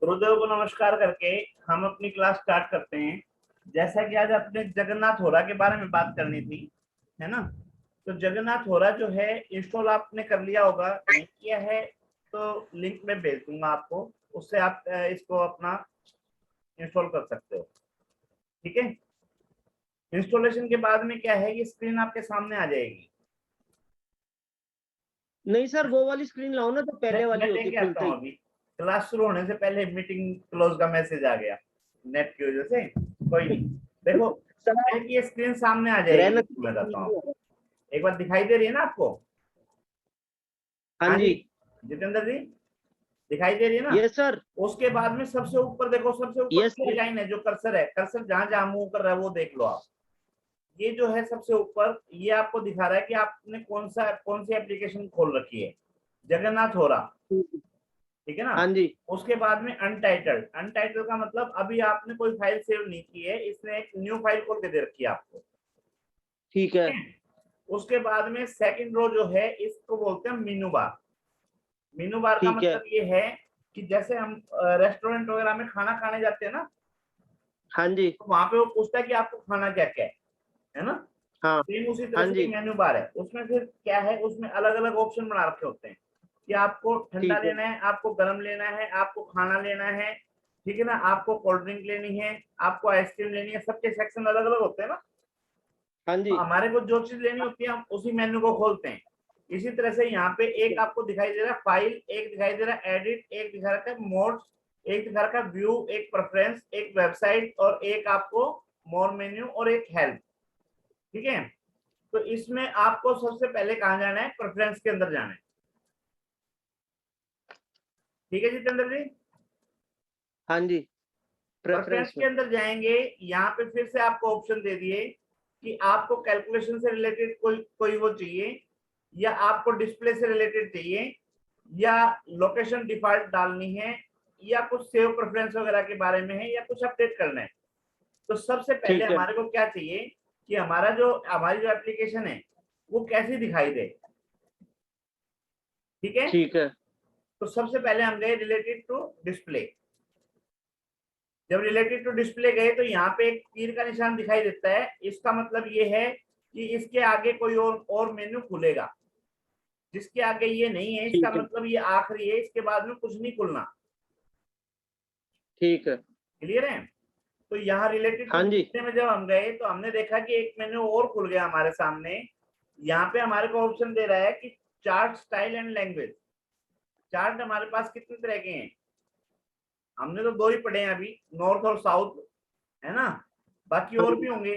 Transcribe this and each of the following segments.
गुरुदेव को नमस्कार करके हम अपनी क्लास स्टार्ट करते हैं। जैसा कि आज अपने जगन्नाथ होरा के बारे में बात करनी थी, है ना। तो जगन्नाथ होरा जो है इंस्टॉल आपने कर लिया होगा, नहीं किया है तो लिंक में भेज दूंगा आपको, उससे आप इसको अपना इंस्टॉल कर सकते हो। ठीक है। इंस्टॉलेशन के बाद में क्या है, ये स्क्रीन आपके सामने आ जाएगी। नहीं सर, वो वाली स्क्रीन लाओ ना, तो पहले वाली मैं होती है लेके आता खुलते हूँ। ही। अभी क्लास शुरू होने से पहले मीटिंग क्लोज का मैसेज आ गया नेट की वजह से। कोई नहीं, देखो सर आप ये स्क्रीन सामने आ ग्रह जाएगी। मैं बताता हूँ नक्षत्र। आपको, एक बार दिखाई दे रही है ना आपको? हाँ हाँ जी, जी। जितेंद्र जी, दिखाई दे रही है ना? Yes sir. उसके बाद में सबसे ऊपर देखो, सबसे ऊपर यस थ्री सर। लाइन है, जो कर्सर है, कर्सर जहां जहां मूव कर रहा है वो देख लो आप। ये जो है सबसे ऊपर, ये आपको दिखा रहा है कि आपने कौन सी एप्लीकेशन खोल रखी है। जगन्नाथ हो रहा, ठीक है ना। हाँ जी। उसके बाद में अनटाइटल्ड, अनटाइटल्ड का मतलब अभी आपने कोई फाइल सेव नहीं की है, इसने एक न्यू फाइल खोल के दे रखी है आपको। ठीक है। उसके बाद में सेकंड रो जो है, इसको बोलते हैं मीनू बार। मीनू बार का ठीक है। मतलब ये है कि जैसे हम रेस्टोरेंट वगैरह में खाना खाने जाते हैं ना, हाँ जी। तो वहां पे वो पूछता है कि आपको खाना क्या क्या है ना। हाँ। सेम उसी तरह हाँ से जी। मेन्यू बार है, उसमें फिर क्या है, उसमें अलग अलग ऑप्शन बना रखे होते हैं कि आपको ठंडा ठीक है। लेना है, आपको गर्म लेना है, आपको खाना लेना है, ठीक है ना, आपको कोल्ड ड्रिंक लेनी है, आपको आइसक्रीम लेनी है। सबके सेक्शन अलग अलग होते हैं ना। हाँ तो जी। हमारे को जो चीज लेनी होती है हम उसी मेन्यू को खोलते हैं। इसी तरह से यहाँ पे एक आपको दिखाई दे रहा है फाइल, एक दिखाई दे रहा है एडिट, एक दिखा रखा है मोड, एक दिखा रखा है व्यू, एक प्रेफरेंस, एक वेबसाइट, और एक आपको मोर मेन्यू, और एक हेल्प। ठीक है। तो इसमें आपको सबसे पहले कहाँ जाना है, प्रेफरेंस के अंदर जाना है। ठीक है जितेंद्र जी। हाँ जी। प्रेफरेंस प्रेफरेंस के में। अंदर जाएंगे, यहाँ पे फिर से आपको ऑप्शन दे दिए कि आपको कैलकुलेशन से रिलेटेड कोई वो चाहिए, या आपको डिस्प्ले से रिलेटेड चाहिए, या लोकेशन डिफॉल्ट डालनी है, या कुछ सेव प्रेफरेंस वगैरह के बारे में है, या कुछ अपडेट करना है। तो सबसे पहले ठीक है। हमारे को क्या चाहिए कि हमारी जो एप्लीकेशन है वो कैसी दिखाई दे। ठीक है। ठीक है। तो सबसे पहले हम गए रिलेटेड टू डिस्प्ले। जब रिलेटेड टू डिस्प्ले गए तो यहाँ पे एक तीर का निशान दिखाई देता है, इसका मतलब ये है कि इसके आगे कोई और मेन्यू खुलेगा। जिसके आगे ये नहीं है, इसका ठीक है। मतलब ये आखिरी है, इसके बाद में कुछ नहीं खुलना। ठीक है। क्लियर है? तो यहाँ रिलेटेड टू हाँ जी। डिस्प्ले में जब हम गए तो हमने देखा कि एक मेन्यू और खुल गया हमारे सामने। यहाँ पे हमारे को ऑप्शन दे रहा है कि chart style and language. Chart हमारे पास कितने तरह के हैं, हमने तो दो ही पढ़े हैं अभी, नॉर्थ और साउथ, है ना। बाकी हाँ और भी जी। होंगे।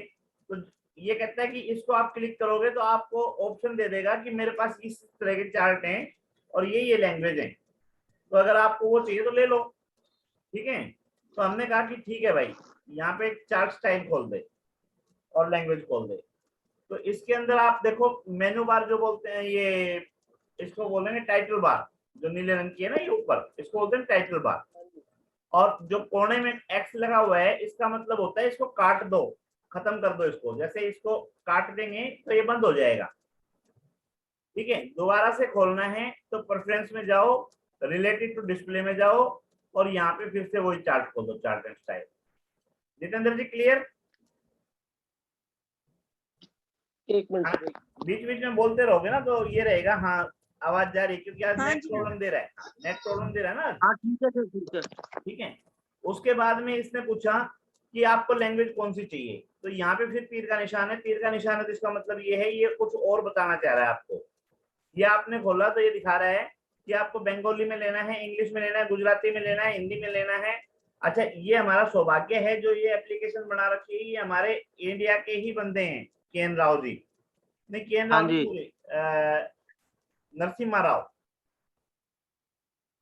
तो ये कहता है कि इसको आप क्लिक करोगे तो आपको ऑप्शन दे देगा कि मेरे पास इस तरह के चार्ट हैं और ये लैंग्वेज है, तो अगर आपको वो चाहिए तो ले लो। ठीक है। तो हमने कहा कि ठीक है भाई, यहाँ पे चार्ट स्टाइल खोल दे और लैंग्वेज खोल दे। तो इसके अंदर आप देखो मेनू बार जो बोलते हैं, ये इसको बोलेंगे टाइटल बार। जो नीले रंग की है ना ये ऊपर, इसको बोलते हैं टाइटल बार। और जो कोने में एक्स लगा हुआ है, इसका मतलब होता है इसको काट दो, खत्म कर दो इसको। जैसे इसको काट देंगे तो ये बंद हो जाएगा। ठीक है। दोबारा से खोलना है तो प्रेफरेंस में जाओ, रिलेटेड टू डिस्प्ले में जाओ, और यहाँ पे फिर से वही चार्ट खोल दो, chart and style. Jitendra ji clear? एक मिनट हाँ, सर। बीच बीच में बोलते रहोगे ना तो ये रहेगा। हाँ, आवाज जा रही है क्योंकि आज हाँ नेट जी। प्रॉब्लम दे रहा है, नेट प्रॉब्लम दे रहा है ना आज। हाँ ठीक है सर। ठीक है। ठीक है। उसके बाद में इसने पूछा कि आपको लैंग्वेज कौन सी चाहिए, तो यहाँ पे फिर तीर का निशान है। तीर का निशान है तो इसका मतलब ये है, ये कुछ और बताना चाह रहा है आपको। ये आपने खोला तो ये दिखा रहा है कि आपको बंगाली में लेना है, इंग्लिश में लेना है, गुजराती में लेना है, हिंदी में लेना है। अच्छा, ये हमारा सौभाग्य है जो ये एप्लीकेशन बना रखी है, ये हमारे इंडिया के ही बंदे हैं, के.एन. राव जी। नहीं, के.एन. हाँ राव जी। नहीं, नरसिम्हा राव।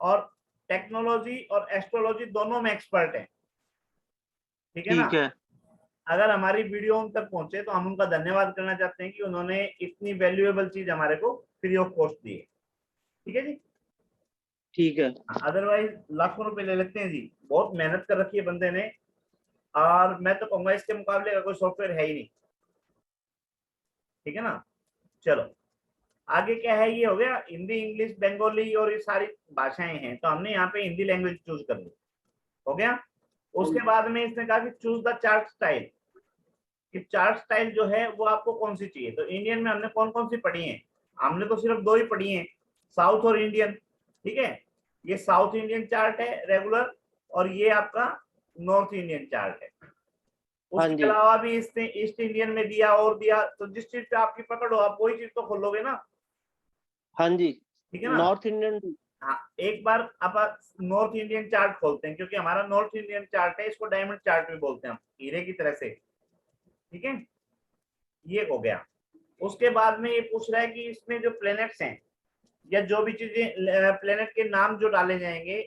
और टेक्नोलॉजी और एस्ट्रोलॉजी दोनों में एक्सपर्ट हैं। ठीक है ना। ठीक है। अगर हमारी वीडियो उन तक पहुंचे तो हम उनका धन्यवाद करना चाहते हैं कि उन्होंने इतनी वैल्यूएबल चीज हमारे को फ्री ऑफ कॉस्ट दी है। ठीक है जी। ठीक है। अदरवाइज लाखों रुपए ले लेते हैं जी, बहुत मेहनत कर रखी है बंदे ने। और मैं तो कहूंगा इसके मुकाबले का कोई सॉफ्टवेयर है ही नहीं। ठीक है ना। चलो, आगे क्या है, ये हो गया हिंदी, इंग्लिश, बंगाली और ये सारी भाषाएं हैं, तो हमने यहाँ पे हिंदी लैंग्वेज चूज कर ली। हो गया। उसके बाद में इसने कहा कि चूज द चार्ट स्टाइल, कि चार्ट स्टाइल जो है वो आपको कौन सी चाहिए। तो इंडियन में हमने कौन कौन सी पढ़ी है, हमने तो सिर्फ 2 ही पढ़ी है, साउथ और इंडियन। ठीक है, ये साउथ इंडियन चार्ट है रेगुलर, और ये आपका नॉर्थ इंडियन चार्ट है। हाँ उसके जी। अलावा भी इसने ईस्ट इंडियन में दिया और दिया, तो जिस चीज पे आपकी पकड़ हो आप वही चीज तो खोलोगे ना। हाँ जी। ठीक है ना। North Indian. हाँ, एक बार आप नॉर्थ इंडियन चार्ट खोलते हैं, क्योंकि हमारा नॉर्थ इंडियन चार्ट है, इसको डायमंड चार्ट भी बोलते हैं हम, हीरे की तरह से। ठीक है, ये हो गया। उसके बाद में ये पूछ रहा है कि इसमें जो प्लैनेट्स हैं या जो भी चीजें प्लेनेट के नाम जो डाले जाएंगे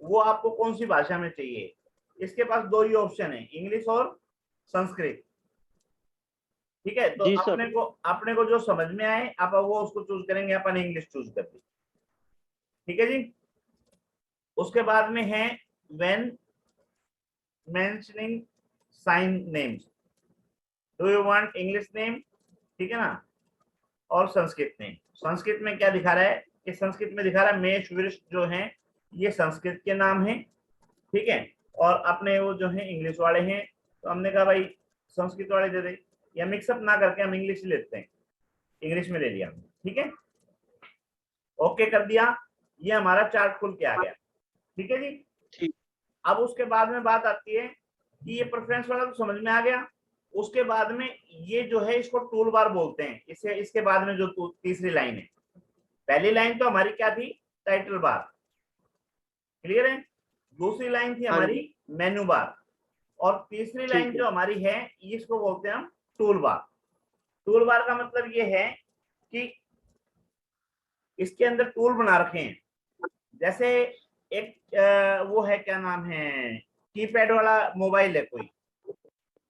वो आपको कौन सी भाषा में चाहिए। इसके पास 2 ही ऑप्शन है, इंग्लिश और संस्कृत। ठीक है, तो जी सर। अपने को जो समझ में आए आप वो उसको चूज करेंगे, अपन इंग्लिश चूज कर दी। ठीक है जी। उसके बाद में है when mentioning sign names, do you want English name, ठीक है ना, और संस्कृत नेम। संस्कृत में क्या दिखा रहा है कि संस्कृत में दिखा रहा है मेष वृष जो है ये संस्कृत के नाम है। ठीक है, और अपने वो जो है इंग्लिश वाले हैं, तो हमने कहा भाई संस्कृत वाले दे दे, या मिक्सअप ना करके हम इंग्लिश लेते हैं, इंग्लिश में ले लिया। ठीक है, ओके कर दिया, ये हमारा चार्ट खुल के आ गया। ठीक है जी। ठीक। अब उसके बाद में बात आती है कि ये प्रेफरेंस वाला तो समझ में आ गया। उसके बाद में ये जो है इसको टूल बार बोलते हैं। इसे इसके बाद में जो तीसरी लाइन है, पहली लाइन तो हमारी क्या थी, टाइटल बार, क्लियर है। दूसरी लाइन थी हाँ हमारी जी। मेनू बार, और तीसरी लाइन ठीक है। जो हमारी है इसको बोलते हैं हम टूल बार। टूल बार का मतलब ये है कि इसके अंदर टूल बना रखे हैं। जैसे एक वो है, क्या नाम है, कीपैड वाला मोबाइल है कोई,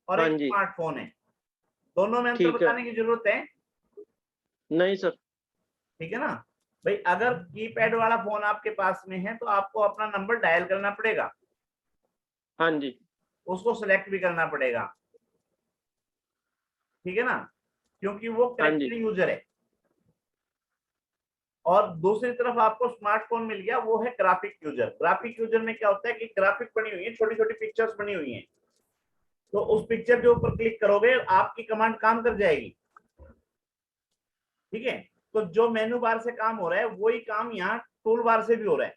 और हाँ एक जी। स्मार्टफोन है, दोनों में अंतर ठीक है। बताने की जरूरत है। नहीं सर। ठीक है ना भाई, अगर कीपैड वाला फोन आपके पास में है तो आपको अपना नंबर डायल करना पड़ेगा, हाँ जी। उसको सिलेक्ट भी करना पड़ेगा। ठीक है ना, क्योंकि वो हाँ जी। करेक्टर यूजर है। और दूसरी तरफ आपको स्मार्टफोन मिल गया, वो है ग्राफिक यूजर। ग्राफिक यूजर में क्या होता है कि ग्राफिक बनी हुई है, छोटी छोटी पिक्चर्स बनी हुई हैं, तो उस पिक्चर के ऊपर क्लिक करोगे आपकी कमांड काम कर जाएगी। ठीक है, तो जो मेनू बार से काम हो रहा है वही काम यहाँ टूल बार से भी हो रहा है।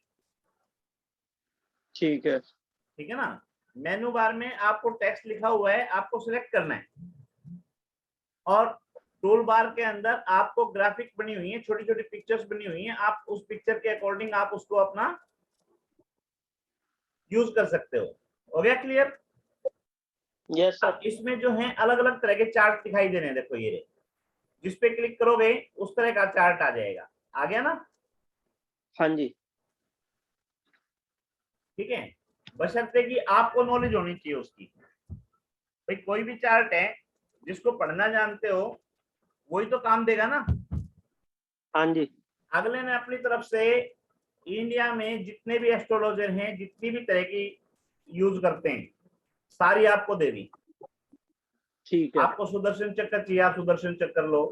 ठीक है। ठीक है ना, मेनू बार में आपको टेक्स्ट लिखा हुआ है, आपको सिलेक्ट करना है, और टूल बार के अंदर आपको ग्राफिक बनी हुई है, छोटी छोटी पिक्चर्स बनी हुई हैं, आप उस पिक्चर के अकॉर्डिंग आप उसको अपना यूज कर सकते हो गया क्लियर। Yes sir. अब इसमें जो है अलग अलग तरह के चार्ट दिखाई दे रहे हैं, देखो ये जिस पे क्लिक करोगे उस तरह का चार्ट आ जाएगा। आ गया ना। हाँ जी। ठीक है, बशर्ते कि आपको नॉलेज होनी चाहिए उसकी। भाई कोई भी चार्ट है जिसको पढ़ना जानते हो वही तो काम देगा ना। हाँ जी। अगले ने अपनी तरफ से इंडिया में जितने भी एस्ट्रोलॉजर हैं, जितनी भी तरह की यूज करते हैं, सारी आपको दे दी। ठीक है। आपको सुदर्शन चक्र चाहिए, आप सुदर्शन चक्र लो।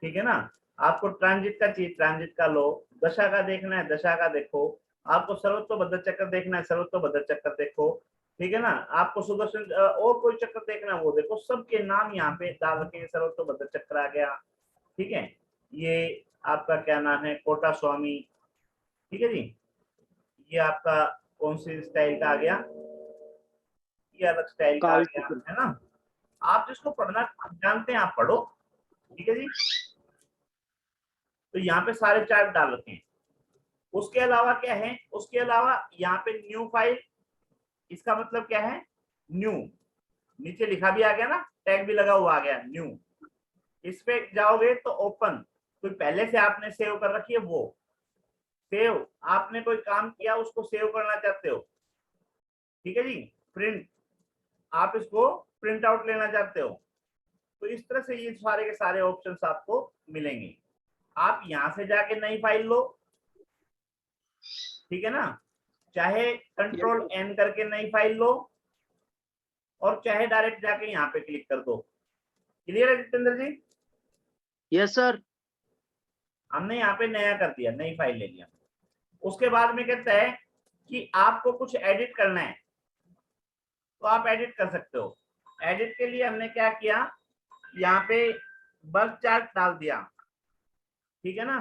ठीक है ना, आपको ट्रांजिट का चाहिए, ट्रांजिट का लो। दशा का देखना है, दशा का देखो। आपको सर्वोत्तम चक्र देखना है, सर्वोत्तम चक्र देखो। ठीक है ना, आपको सुदर्शन और कोई चक्र देखना है वो देखो। सबके नाम यहाँ पे डाल रखे हैं, सर्वोत्तम चक्र आ गया। ठीक है, ये आपका क्या नाम है, कोटा स्वामी। ठीक है जी, ये आपका कौन सी स्टाइल का आ गया, ये अलग स्टाइल का आ काल गया, चक्र। है ना। आप जिसको पढ़ना जानते हैं आप पढ़ो। ठीक है जी, तो यहाँ पे सारे चार्ट डाल रखे हैं। उसके अलावा क्या है, उसके अलावा यहाँ पे न्यू फाइल, इसका मतलब क्या है, न्यू, नीचे लिखा भी आ गया ना, टैग भी लगा हुआ आ गया न्यू। इस पे जाओगे तो ओपन, कोई पहले से आपने सेव कर रखी है वो सेव, आपने कोई काम किया उसको सेव करना चाहते हो। ठीक है जी, प्रिंट, आप इसको प्रिंट आउट लेना चाहते हो, तो इस तरह से ये सारे के सारे ऑप्शंस आपको मिलेंगे। आप यहां से जाके नई फाइल लो। ठीक है ना, चाहे यस कंट्रोल सर। एन करके नई फाइल लो, और चाहे डायरेक्ट जाके यहाँ पे क्लिक कर दो। क्लियर है जितेंद्र जी। Yes sir. हमने यहाँ पे नया कर दिया, नई फाइल ले लिया। उसके बाद में कहता है कि आपको कुछ एडिट करना है, तो आप एडिट कर सकते हो। एडिट के लिए हमने क्या किया, यहाँ पे बर्थ चार्ट डाल दिया, ठीक है ना।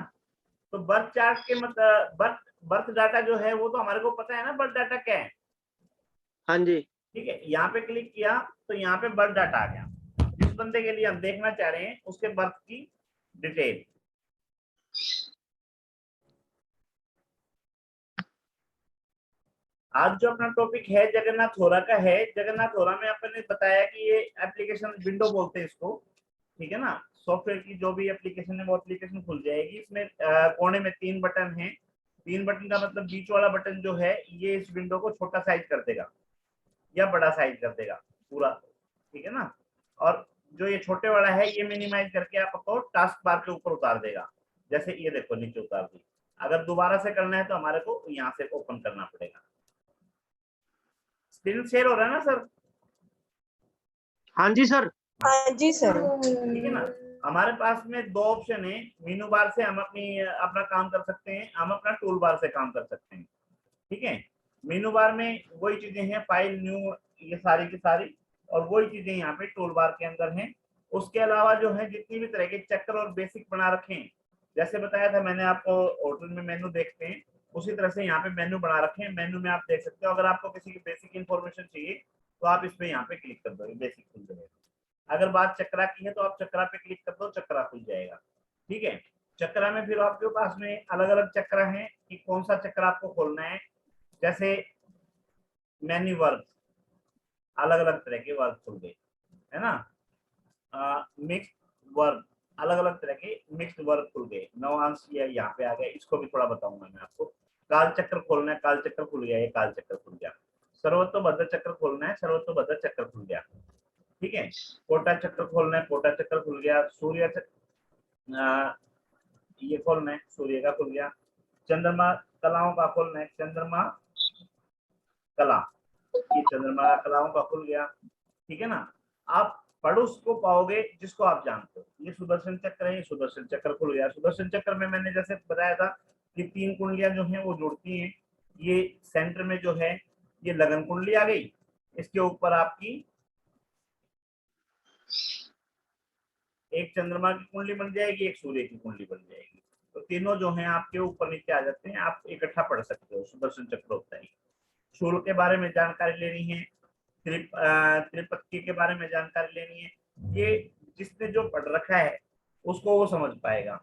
तो बर्थ चार्ट के मतलब बर्थ डाटा जो है वो तो हमारे को पता है ना, बर्थ डाटा क्या है। हाँ जी। ठीक है, यहाँ पे क्लिक किया तो यहाँ पे बर्थ डाटा आ गया। जिस बंदे के लिए हम देखना चाह रहे हैं उसके बर्थ की डिटेल। आज जो अपना टॉपिक है जगन्नाथ होरा का है। जगन्नाथ होरा में अपन ने बताया कि ये एप्लीकेशन विंडो बोलते हैं इसको, ठीक है ना। सॉफ्टवेयर की जो भी एप्लीकेशन है वो एप्लीकेशन खुल जाएगी। इसमें कोने में 3 बटन है। 3 बटन का मतलब बीच वाला बटन जो है ये इस विंडो को छोटा साइज कर देगा या बड़ा साइज कर देगा पूरा, ठीक है ना। और जो ये छोटे वाला है ये मिनिमाइज करके आपको टास्क बार के ऊपर उतार देगा। जैसे ये देखो नीचे उतार दी। अगर दोबारा से करना है तो हमारे को यहाँ से ओपन करना पड़ेगा। स्क्रीन शेयर हो रहा है ना सर? हाँ जी सर। हाँ जी सर। ठीक है ना। हमारे पास में 2 ऑप्शन है। मेनू बार से हम अपना काम कर सकते हैं, हम अपना टूल बार से काम कर सकते हैं, ठीक है। मेनू बार में वही चीजें हैं, फाइल न्यू, ये सारी की सारी, और वही चीजें यहाँ पे टूल बार के अंदर हैं। उसके अलावा जो है जितनी भी तरह के चक्कर और बेसिक बना रखे हैं, जैसे बताया था मैंने आपको होटल में मेनू देखते हैं उसी तरह से यहाँ पे मेनू बना रखे हैं। मेनू में आप देख सकते हो। अगर आपको किसी की बेसिक इंफॉर्मेशन चाहिए तो आप इस पे यहाँ पे क्लिक कर दो, बेसिक खुल जाएगा। अगर बात चक्रा की है तो आप चक्रा पे क्लिक कर दो, चक्रा खुल जाएगा, ठीक है। चक्रा में फिर आपके पास में अलग अलग चक्रा है कि कौन सा चक्र आपको खोलना है। जैसे मेन्यू वर्क, अलग अलग तरह के वर्क खुल गए, है ना। मिक्स्ड वर्क, अलग अलग तरह के मिक्स्ड वर्क खुल गए। नवांश यहाँ पे आ गया, इसको भी थोड़ा बताऊंगा मैं आपको। काल चक्र खोलना है, काल चक्र खुल गया, ये काल चक्र खुल गया। सर्वतोभद्र चक्र खोलना है, सर्वतोभद्र चक्र खुल गया, ठीक है। कोटा चक्र खोलना है, कोटा चक्र खुल गया। सूर्य ये खोलना है, सूर्य का खुल गया। चंद्रमा कलाओं का खोलना है, चंद्रमा कला, ये चंद्रमा कलाओं का खुल गया, ठीक है ना। आप पड़ोस को पाओगे जिसको आप जानते हो। ये सुदर्शन चक्र है, ये सुदर्शन चक्र खुल गया। सुदर्शन चक्र में मैंने जैसे बताया था कि 3 कुंडलियां जो हैं वो जुड़ती हैं। ये सेंटर में जो है ये लगन कुंडली आ गई, इसके ऊपर आपकी एक चंद्रमा की कुंडली बन जाएगी, एक सूर्य की कुंडली बन जाएगी। तो तीनों जो हैं आपके ऊपर नीचे आ जाते हैं, आप इकट्ठा पढ़ सकते हो। सुदर्शन चक्र होता है। शूल के बारे में जानकारी लेनी है, त्रिपत्ति के बारे में जानकारी लेनी है। ये जिसने जो पढ़ रखा है उसको वो समझ पाएगा,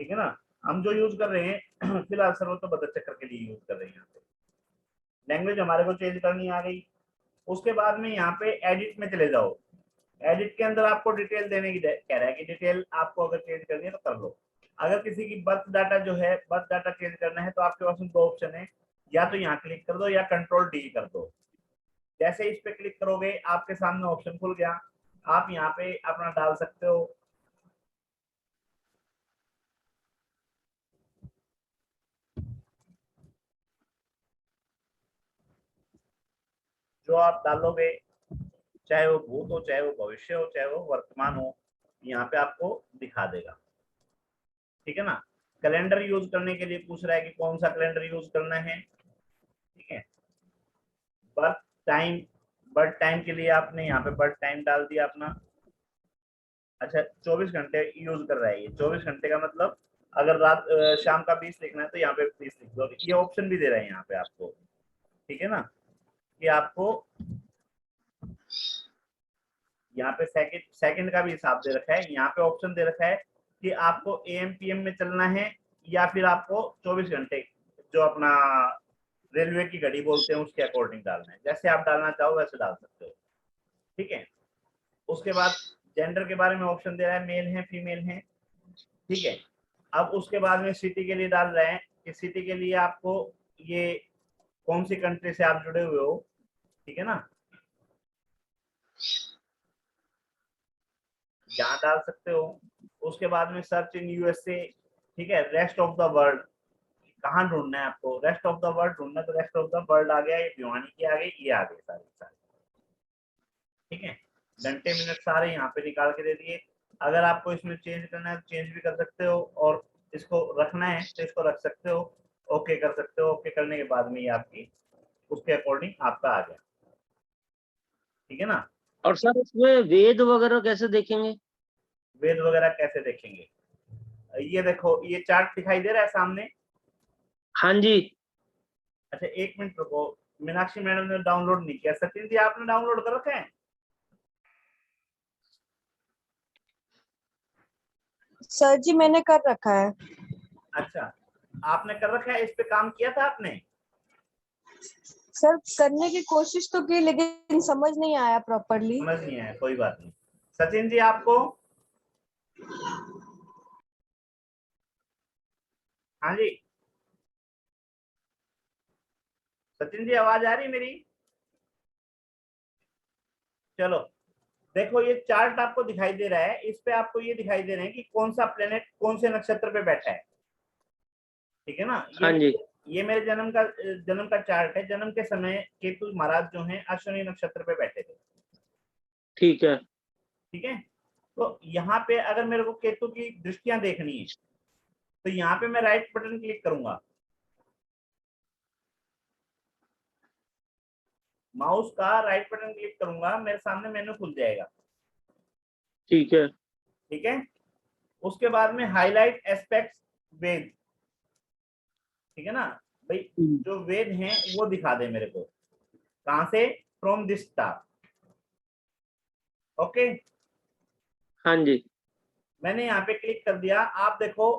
ठीक है ना। हम जो यूज कर रहे हैं फिलहाल सर्वतोभद्र चक्र के लिए यूज कर रहे हैं। यहाँ पे लैंग्वेज हमारे को चेंज करनी आ गई। उसके बाद में यहाँ पे एडिट में चले जाओ। एडिट के अंदर आपको डिटेल देने की कह रहा है कि डिटेल आपको अगर चेंज करनी है तो कर लो। अगर किसी की बर्थ डाटा जो है, बर्थ डाटा चेंज करना है तो आपके पास में 2 ऑप्शन है, या तो यहाँ क्लिक कर दो या कंट्रोल डी कर दो। जैसे इस पे क्लिक करोगे आपके सामने ऑप्शन खुल गया। आप यहाँ पे अपना डाल सकते हो। जो आप डालोगे, चाहे वो भूत हो, चाहे वो भविष्य हो, चाहे वो वर्तमान हो, यहाँ पे आपको दिखा देगा, ठीक है ना। कैलेंडर यूज करने के लिए पूछ रहा है कि कौन सा कैलेंडर यूज करना है, ठीक है। बर्थ टाइम, बर्थ टाइम के लिए आपने यहाँ पे बर्थ टाइम डाल दिया अपना। अच्छा 24 घंटे यूज कर रहा है ये। 24 घंटे का मतलब अगर रात शाम का 20 लिखना है तो यहाँ पे 20 लिख दो। ये ऑप्शन भी दे रहे हैं यहाँ पे आपको, ठीक है ना। कि आपको यहाँ पे सेकंड का भी हिसाब दे रखा है। यहाँ पे ऑप्शन दे रखा है कि आपको AM PM में चलना है या फिर आपको 24 घंटे जो अपना रेलवे की घड़ी बोलते हैं उसके अकॉर्डिंग डालना है। जैसे आप डालना चाहो वैसे डाल सकते हो, ठीक है। उसके बाद जेंडर के बारे में ऑप्शन दे रहा है, मेल है फीमेल है, ठीक है। अब उसके बाद में सिटी के लिए डाल रहे हैं कि सिटी के लिए आपको ये कौन सी कंट्री से आप जुड़े हुए हो, ठीक है ना, यहाँ डाल सकते हो। उसके बाद में सर्च इन USA, ठीक है। रेस्ट ऑफ द वर्ल्ड कहाँ ढूंढना है आपको, रेस्ट ऑफ द वर्ल्ड ढूंढना है तो रेस्ट ऑफ द वर्ल्ड आ गया, ये भिवानी की आ गई, ये आ गई सारी सारी, ठीक है। घंटे मिनट सारे यहाँ पे निकाल के दे दिए। अगर आपको इसमें चेंज करना है तो चेंज भी कर सकते हो, और इसको रखना है तो इसको रख सकते हो, ओके कर सकते हो। ओके करने के बाद में ये आपकी उसके अकॉर्डिंग आपका आ गया, ठीक है ना। और सर इसमें वेद वगैरह कैसे देखेंगे? वेद वगैरह कैसे देखेंगे? ये देखो, ये चार्ट दिखाई दे रहा है सामने। हाँ जी। अच्छा, एक मिनट रुको। मीनाक्षी मैडम ने डाउनलोड नहीं किया। सचिन जी, आपने डाउनलोड कर रखा है? सर जी मैंने कर रखा है। अच्छा, आपने कर रखा है, इस पे काम किया था आपने? सर करने की कोशिश तो की लेकिन समझ नहीं आया प्रॉपरली। समझ नहीं आया, कोई बात नहीं। सचिन जी, आपको? हाँ जी, सचिन जी, आवाज आ रही मेरी? चलो, देखो ये चार्ट आपको दिखाई दे रहा है, इस पे आपको ये दिखाई दे रहे हैं कि कौन सा प्लेनेट कौन से नक्षत्र पे बैठा है। ठीक है ना। हाँ जी। ये मेरे जन्म का चार्ट है। जन्म के समय केतु महाराज जो हैं अश्विनी नक्षत्र पे बैठे थे। ठीक है। ठीक है। तो यहाँ पे अगर मेरे को केतु की दृष्टियां देखनी है तो यहाँ पे मैं राइट बटन क्लिक करूंगा, माउस का राइट बटन क्लिक करूंगा, मेरे सामने मेनू खुल जाएगा। ठीक है। ठीक है। उसके बाद में हाईलाइट एस्पेक्ट्स वेद। ठीक है ना भाई, जो वेद हैं वो दिखा दे मेरे को। कहां से? From this star. ओके, हाँ जी। मैंने यहाँ पे क्लिक कर दिया। आप देखो,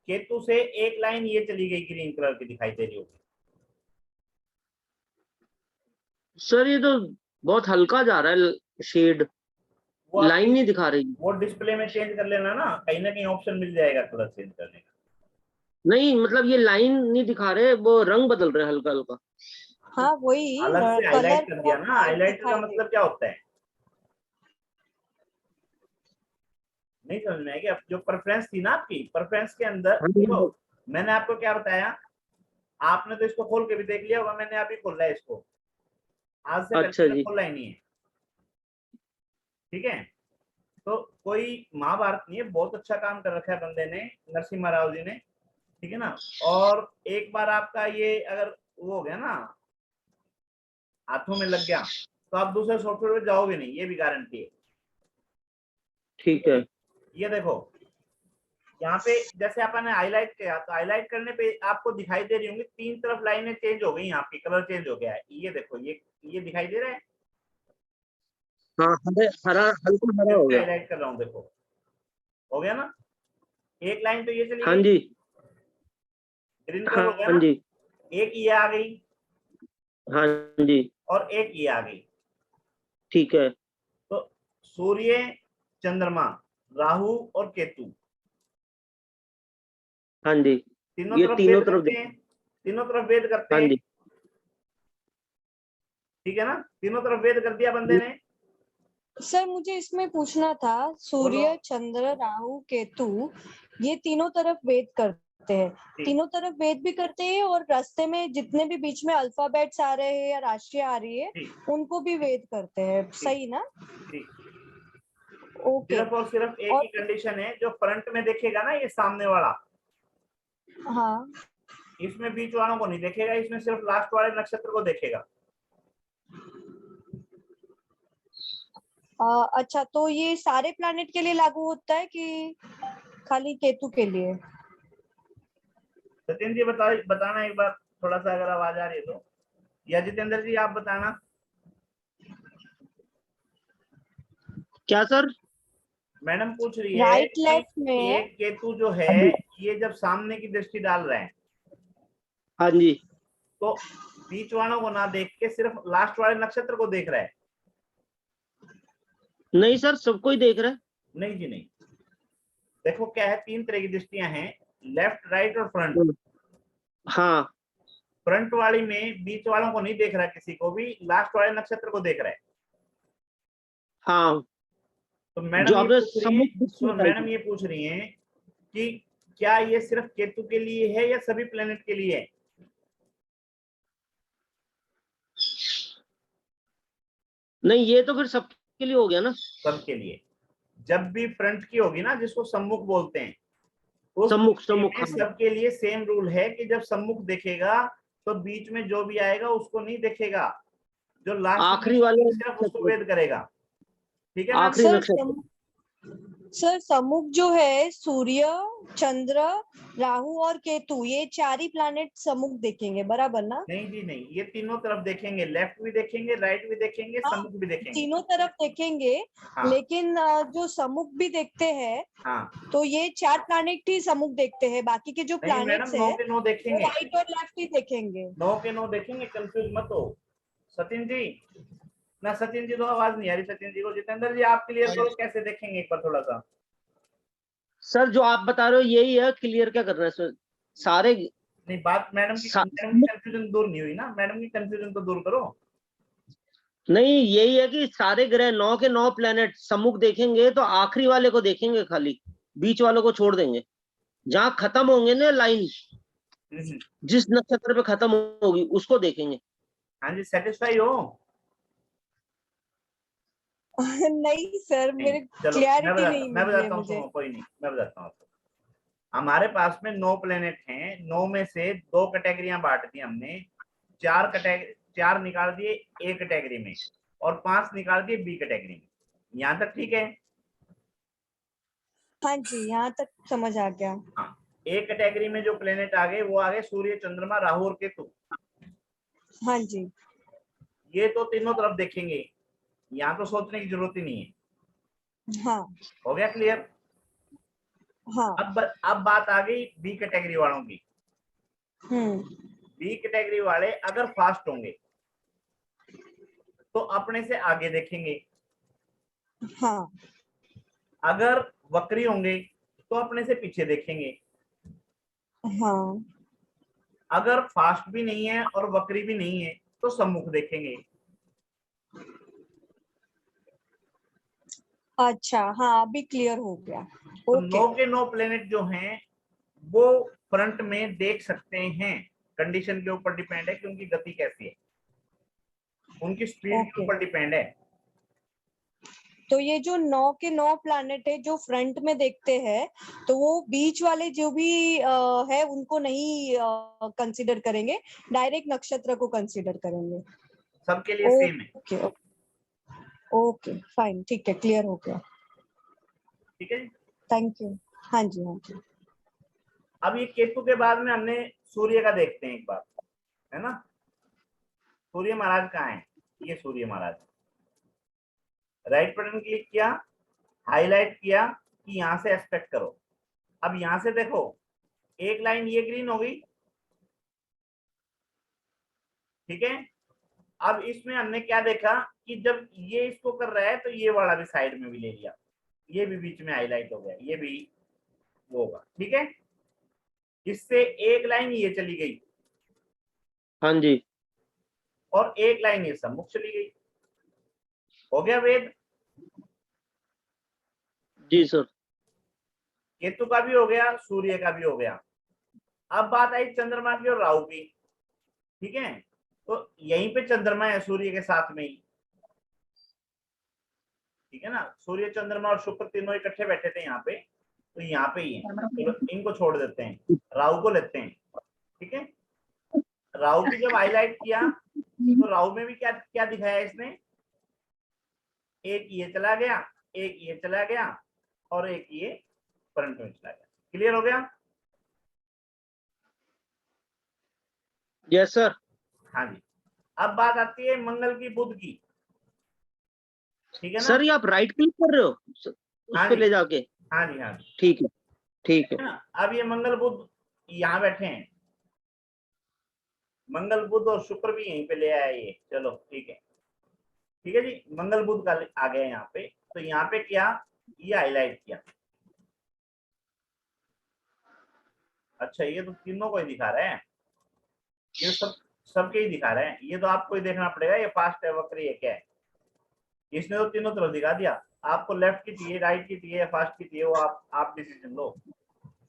केतु से एक लाइन ये चली गई, ग्रीन कलर की दिखाई दे रही होगी। सर ये तो बहुत हल्का जा रहा है शेड, वो लाइन आप नहीं दिखा रही। वो डिस्प्ले में चेंज कर लेना ना कहीं ऑप्शन मिल जाएगा कलर चेंज करने का। नहीं मतलब ये लाइन नहीं दिखा रहे, वो रंग बदल रहे हल्का हल्का। हाँ वही अलग से कलर हाईलाइट कर दिया ना। हाईलाइटर का दिखाई दे। मतलब क्या होता है? नहीं समझ में आएगी? अब जो प्रेफरेंस थी ना आपकी, प्रेफरेंस के अंदर हाँ जी। देखो, मैंने आपको क्या बताया। आपने तो इसको खोल के भी देख लिया होगा, मैंने अभी खोला है इसको, आज से पहले अच्छा मैंने जी। खोला ही नहीं है। ठीक है। तो कोई महाभारत नहीं है, बहुत अच्छा काम कर रखा है बंदे ने, नरसिम्हा राव जी ने। ठीक है ना। और एक बार आपका ये अगर वो हो गया ना, हाथों में लग गया, तो आप दूसरे सॉफ्टवेयर में जाओगे नहीं, ये भी गारंटी है। ठीक है। ये देखो, यहाँ पे जैसे अपन ने हाईलाइट किया तो हाईलाइट करने पे आपको दिखाई दे रही होंगी, तीन तरफ लाइनें चेंज हो गई, आपकी कलर चेंज हो गया है। ये देखो, ये दिखाई दे रहा है। हाँ हरे हरा, हल्का हरा फिर हो मैं गया। हाईलाइट कर रहा हूँ, देखो हो गया ना। एक लाइन तो ये चली हाँ गई, जी। ग्रीन कलर हाँ हो गया हाँ ना। जी। एक ये आ गई हाँ जी। और एक ये आ गई। ठीक है। तो सूर्य, चंद्रमा, राहु और केतु, हाँ जी। तीनों ये तरफ तीनों वेद तरफ करते हैं। तीनों तरफ वेद करते हाँ हैं। जी। ठीक है ना। तीनों तरफ वेद कर दिया बंदे ने। सर मुझे इसमें पूछना था, बोलो। सूर्य चंद्र राहु केतु ये तीनों तरफ वेद करते हैं। ठीक। तीनों तरफ वेद भी करते हैं और रास्ते में जितने भी बीच में अल्फाबेट्स आ रहे हैं या राशियां आ रही है ठीक। उनको भी वेद करते हैं, सही ना? ठीक। ओके। सिर्फ और सिर्फ एक और ही कंडीशन है, जो फ्रंट में देखेगा ना ये सामने वाला, हाँ इसमें बीच वालों को नहीं देखेगा, इसमें सिर्फ लास्ट वाले नक्षत्र को देखेगा। अच्छा, तो ये सारे प्लैनेट के लिए लागू होता है कि खाली केतु के लिए? सचिन जी बताना एक बार, थोड़ा सा अगर आवाज आ रही है तो, या जितेंद्र जी आप बताना। क्या सर? मैडम पूछ रही है राइट कि लेफ्ट ये में। केतु जो हाँ है, जी। ये जब सामने की दृष्टि डाल रहे हैं हाँ जी। तो बीच वालों को ना देख के सिर्फ लास्ट वाले नक्षत्र को देख रहा है। नहीं सर, सबको ही देख रहा है। नहीं जी नहीं। देखो क्या है, तीन तरह की दृष्टियां हैं, लेफ्ट, राइट और फ्रंट। हाँ। फ्रंट वाली में बीच वालों को नहीं देख रहा किसी को भी, लास्ट वाले नक्षत्र को देख रहा है। हाँ तो जो मैडम ये आपने पूछ रही है, सम्मुख दृष्टि सुनो, बताई मैडम थी। ये पूछ रही हैं कि क्या ये सिर्फ केतु के लिए है या सभी प्लेनेट के लिए है? नहीं ये तो फिर सबके लिए हो गया ना। सबके लिए। जब भी फ्रंट की होगी ना, जिसको सम्मुख बोलते हैं, उस सम्मुख दृष्टि सम्मुख में हाँ। सबके लिए सेम रूल है कि जब सम्मुख देखेगा तो बीच में जो भी आएगा उसको नहीं देखेगा। जो लास्ट आखिरी वाले सिर्फ उसको वेद करेगा, ठीक है मैम। आखिरी सर नक्षत्र। सर समुख जो है सूर्य, चंद्र, राहु और केतु, ये 4 ही प्लैनेट समुख देखेंगे, बराबर ना? नहीं जी नहीं, ये तीनों तरफ देखेंगे, लेफ्ट भी देखेंगे, राइट भी देखेंगे, हाँ, समुख भी देखेंगे। तीनों तरफ देखेंगे। हाँ लेकिन जो समुख भी देखते हैं, हाँ, तो ये 4 प्लैनेट ही समुख देखते हैं, बाकी के जो नहीं मैडम, प्लैनेट्स 9 है के 9 वो देखेंगे, राइट और लेफ्ट ही देखेंगे। 9 के 9 देखेंगे, कंफ्यूज मत हो। सचिन जी ना, सचिन जी तो आवाज नहीं आ रही सचिन जी को। जितेंद्र जी आप क्लियर करो, कैसे देखेंगे एक बार थोड़ा सा। सर जो आप बता रहे हो यही है, क्लियर क्या करना है सर? सारे नहीं, बात मैडम की कंफ्यूजन दूर नहीं हुई ना, मैडम की कंफ्यूजन तो दूर करो। नहीं, यही है कि सारे ग्रह 9 के 9 प्लेनेट सम्मुख देखेंगे, तो आखिरी वाले को देखेंगे, खाली बीच वालों को छोड़ देंगे। जहां खत्म होंगे ना लाइन, जिस नक्षत्र पे खत्म होगी उसको देखेंगे। हाँ जी, सेटिस्फाई हो? नहीं सर, मेरे चलो क्लियरिटी नहीं मैं मिली है बताता हूँ, मुझे। सुनो कोई नहीं, मैं बताता हूँ आपको। हमारे पास में 9 प्लेनेट हैं, 9 में से 2 कैटेगरियां बांट दी हमने, 4 निकाल दिए ए कैटेगरी में और 5 निकाल दिए बी कैटेगरी में। यहाँ तक ठीक है? हाँ जी, यहाँ तक समझ आ गया। हाँ, ए कैटेगरी में जो प्लेनेट आ गए वो आ गए सूर्य, चंद्रमा, राहु और केतु। हाँ जी। ये तो तीनों तरफ देखेंगे, यहाँ तो सोचने की जरूरत ही नहीं है। हाँ हो गया क्लियर? हाँ। अब बात आ गई बी कैटेगरी वालों की। हम्म। बी कैटेगरी वाले अगर फास्ट होंगे तो अपने से आगे देखेंगे, हाँ अगर वक्री होंगे तो अपने से पीछे देखेंगे, हाँ। अगर फास्ट भी नहीं है और वक्री भी नहीं है तो सम्मुख देखेंगे। अच्छा, हाँ अभी क्लियर हो गया। तो ओके। 9 के 9 प्लेनेट जो हैं वो फ्रंट में देख सकते हैं। कंडीशन के ऊपर डिपेंड है कि उनकी गति कैसी है, उनकी स्पीड के ओके, ऊपर डिपेंड है। तो ये जो 9 के 9 प्लैनेट है जो फ्रंट में देखते हैं, तो वो बीच वाले जो भी है उनको नहीं कंसीडर करेंगे, डायरेक्ट नक्षत्र को कंसीडर करेंगे। सबके लिए सेम है। ओके ओके फाइन, ठीक है, क्लियर हो गया। ठीक है जी। Thank you. हाँ जी हाँ जी। अब ये केतु के बाद में हमने सूर्य का देखते हैं एक बार, है ना। सूर्य महाराज कहाँ है? ये सूर्य महाराज। राइट बटन क्लिक किया, हाईलाइट किया कि यहां से एक्सपेक्ट करो। अब यहां से देखो, एक लाइन ये ग्रीन हो गई, ठीक है। अब इसमें हमने क्या देखा कि जब ये इसको कर रहा है तो ये वाला भी साइड में भी ले लिया, ये भी बीच में हाईलाइट हो गया, ये भी वो होगा, ठीक है। इससे एक लाइन ये चली गई हाँ जी और एक लाइन ये सम्मुख चली गई। हो गया वेद? जी सर। केतु का भी हो गया, सूर्य का भी हो गया। अब बात आई चंद्रमा की और राहु की, ठीक है। तो यहीं पे चंद्रमा है सूर्य के साथ में ही, ठीक है ना। सूर्य, चंद्रमा और शुक्र तीनों इकट्ठे बैठे थे यहाँ पे, तो यहाँ पे ही है। चलो इनको छोड़ देते हैं, राहु को लेते हैं, ठीक है। राहु की जब हाईलाइट किया तो राहु में भी क्या क्या दिखाया इसने? एक ये चला गया, एक ये चला गया और एक ये फ्रंट में चला गया। क्लियर हो गया? Yes sir. हाँ जी। अब बात आती है मंगल की, बुध की, ठीक है ना। सर ये आप राइट क्लिक कर रहे हो उस हाँ पे जी ले जाके? हाँ जी हाँ जी, ठीक है ठीक है। है ना। अब ये मंगल बुध यहाँ बैठे हैं, मंगल बुध और शुक्र भी यहीं पे ले आया ये, चलो ठीक है, ठीक है जी। मंगल बुध का आ गया यहाँ पे, तो यहाँ पे क्या, ये हाईलाइट किया। अच्छा, ये तो तीनों को ही दिखा रहे हैं, ये सबके ही दिखा रहे हैं। ये तो आपको ही देखना पड़ेगा ये फास्ट है वक्री है क्या है। इसने तो तीनों तरफ दिखा दिया। आपको लेफ्ट की चाहिए, राइट की चाहिए, फास्ट की चाहिए, वो आप डिसीजन लो।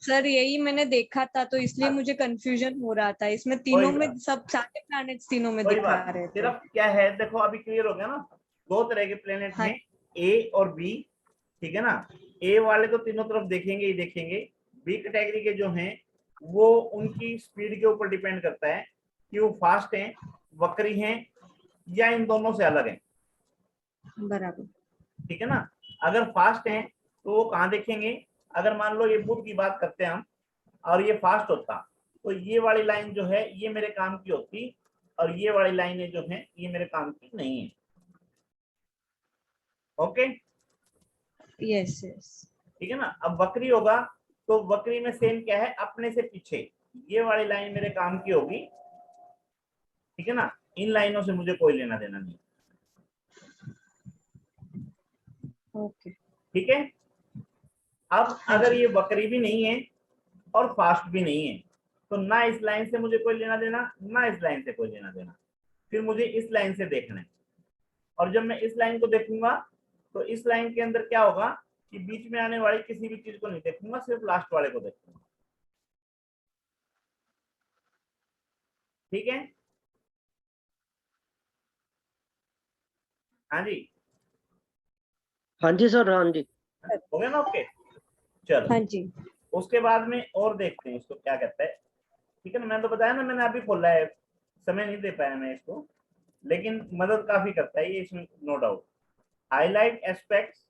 सर यही मैंने देखा था, तो इसलिए मुझे कंफ्यूजन हो रहा था। इसमें तीनों में सब सारे प्लैनेट्स तीनों में कोई दिखा बात रहे नहीं, थे। सिर्फ क्या है देखो, अभी क्लियर हो गया ना। 2 तरह के प्लेनेट हाँ हैं, ए और बी, ठीक है ना। ए वाले तो तीनों तरफ देखेंगे ही देखेंगे। बी कैटेगरी के जो हैं वो उनकी स्पीड के ऊपर डिपेंड करता है कि वो फास्ट हैं, वक्री हैं या इन दोनों से अलग है। बराबर। ठीक है ना। अगर फास्ट है तो वो कहाँ देखेंगे, अगर मान लो ये बुध की बात करते हैं हम और ये फास्ट होता, तो ये वाली लाइन जो है ये मेरे काम की होती, और ये वाली लाइनें जो है ये मेरे काम की नहीं है। Okay, yes yes. ठीक है ना। अब वक्री होगा तो वक्री में सेम क्या है, अपने से पीछे ये वाली लाइन मेरे काम की होगी। ठीक है ना, इन लाइनों से मुझे कोई लेना देना नहीं। ओके। ठीक है। अब अगर ये वक्री भी नहीं है और फास्ट भी नहीं है, तो ना इस लाइन से मुझे कोई लेना देना, ना इस लाइन से कोई लेना देना, फिर मुझे इस लाइन से देखना है। और जब मैं इस लाइन को देखूंगा तो इस लाइन के अंदर क्या होगा कि बीच में आने वाली किसी भी चीज को नहीं देखूंगा, सिर्फ लास्ट वाले को देखूंगा। ठीक है। हाँ जी, हाँ जी सर, हाँ जी। हो गया ना। ओके, चलो हाँ जी। उसके बाद में और देखते हैं इसको क्या कहता है। ठीक है ना, मैंने तो बताया ना, मैंने अभी खोला है, समय नहीं दे पाया मैं इसको, लेकिन मदद काफी करता है ये इसमें, no doubt. Highlight aspects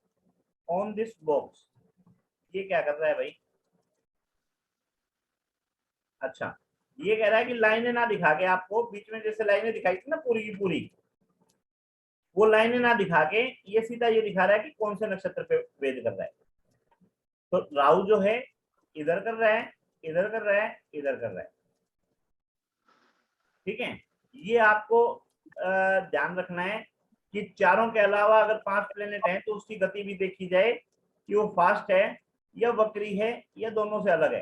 on this box, ये क्या कर रहा है भाई। अच्छा, ये कह रहा है कि लाइनें ना दिखा के आपको, बीच में जैसे लाइनें दिखाई थी ना पूरी की पूरी, वो लाइनें ना दिखा के ये सीधा ये दिखा रहा है कि कौन से नक्षत्र पे वेद कर रहा है। तो राहु जो है इधर कर रहा है, इधर कर रहा है, इधर कर रहा है। ठीक है, ये आपको ध्यान रखना है कि चारों के अलावा अगर 5 प्लेनेट हैं तो उसकी गति भी देखी जाए कि वो फास्ट है या वक्री है या दोनों से अलग है।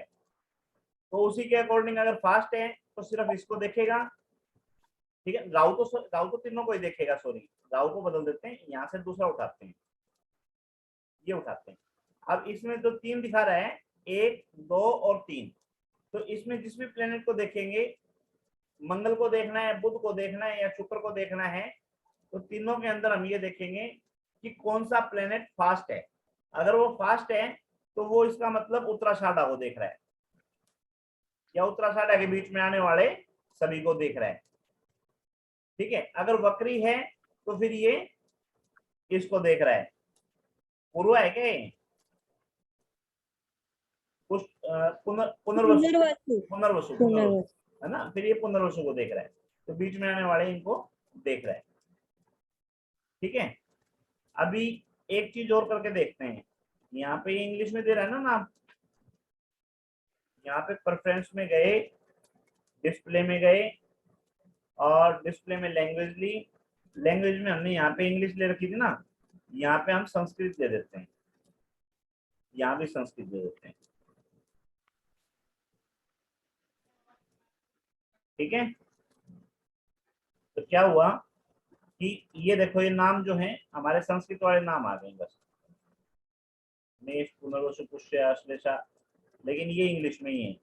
तो उसी के अकॉर्डिंग अगर फास्ट है तो सिर्फ इसको देखेगा। ठीक है, राहु तो तीनों को ही देखेगा, सॉरी राहु को बदल देते हैं, यहाँ से दूसरा उठाते हैं, ये उठाते हैं। अब इसमें जो 3 दिखा रहा है, 1 2 और 3, तो इसमें जिस भी प्लेनेट को देखेंगे, मंगल को देखना है, बुध को देखना है या शुक्र को देखना है, तो तीनों के अंदर हम ये देखेंगे कि कौन सा प्लेनेट फास्ट है। अगर वो फास्ट है तो वो इसका मतलब उत्तराषाढ़ा को देख रहा है या उत्तराषाढ़ा के बीच में आने वाले सभी को देख रहा है। ठीक है, अगर वक्री है तो फिर ये इसको देख रहा है। पूर्व है क्या ये? पुनर्वसु, पुनर्वसु। पुनर्वसु, पुनर्वसु है ना, फिर ये पुनर्वसु को देख रहा है, तो बीच में आने वाले इनको देख रहा है। ठीक है, अभी एक चीज और करके देखते हैं। यहाँ पे इंग्लिश में दे रहा है ना नाम, यहाँ पे प्रेफरेंस में गए, डिस्प्ले में गए और डिस्प्ले में लैंग्वेज ली। लैंग्वेज में हमने यहाँ पे इंग्लिश ले रखी थी ना, यहाँ पे हम संस्कृत दे देते हैं, यहाँ भी संस्कृत दे देते हैं। ठीक है, तो क्या हुआ कि ये देखो ये नाम जो है हमारे संस्कृत वाले नाम आ गए बस, मेष पुनर्वसु पुष्य अश्लेषा, लेकिन ये इंग्लिश में ही है।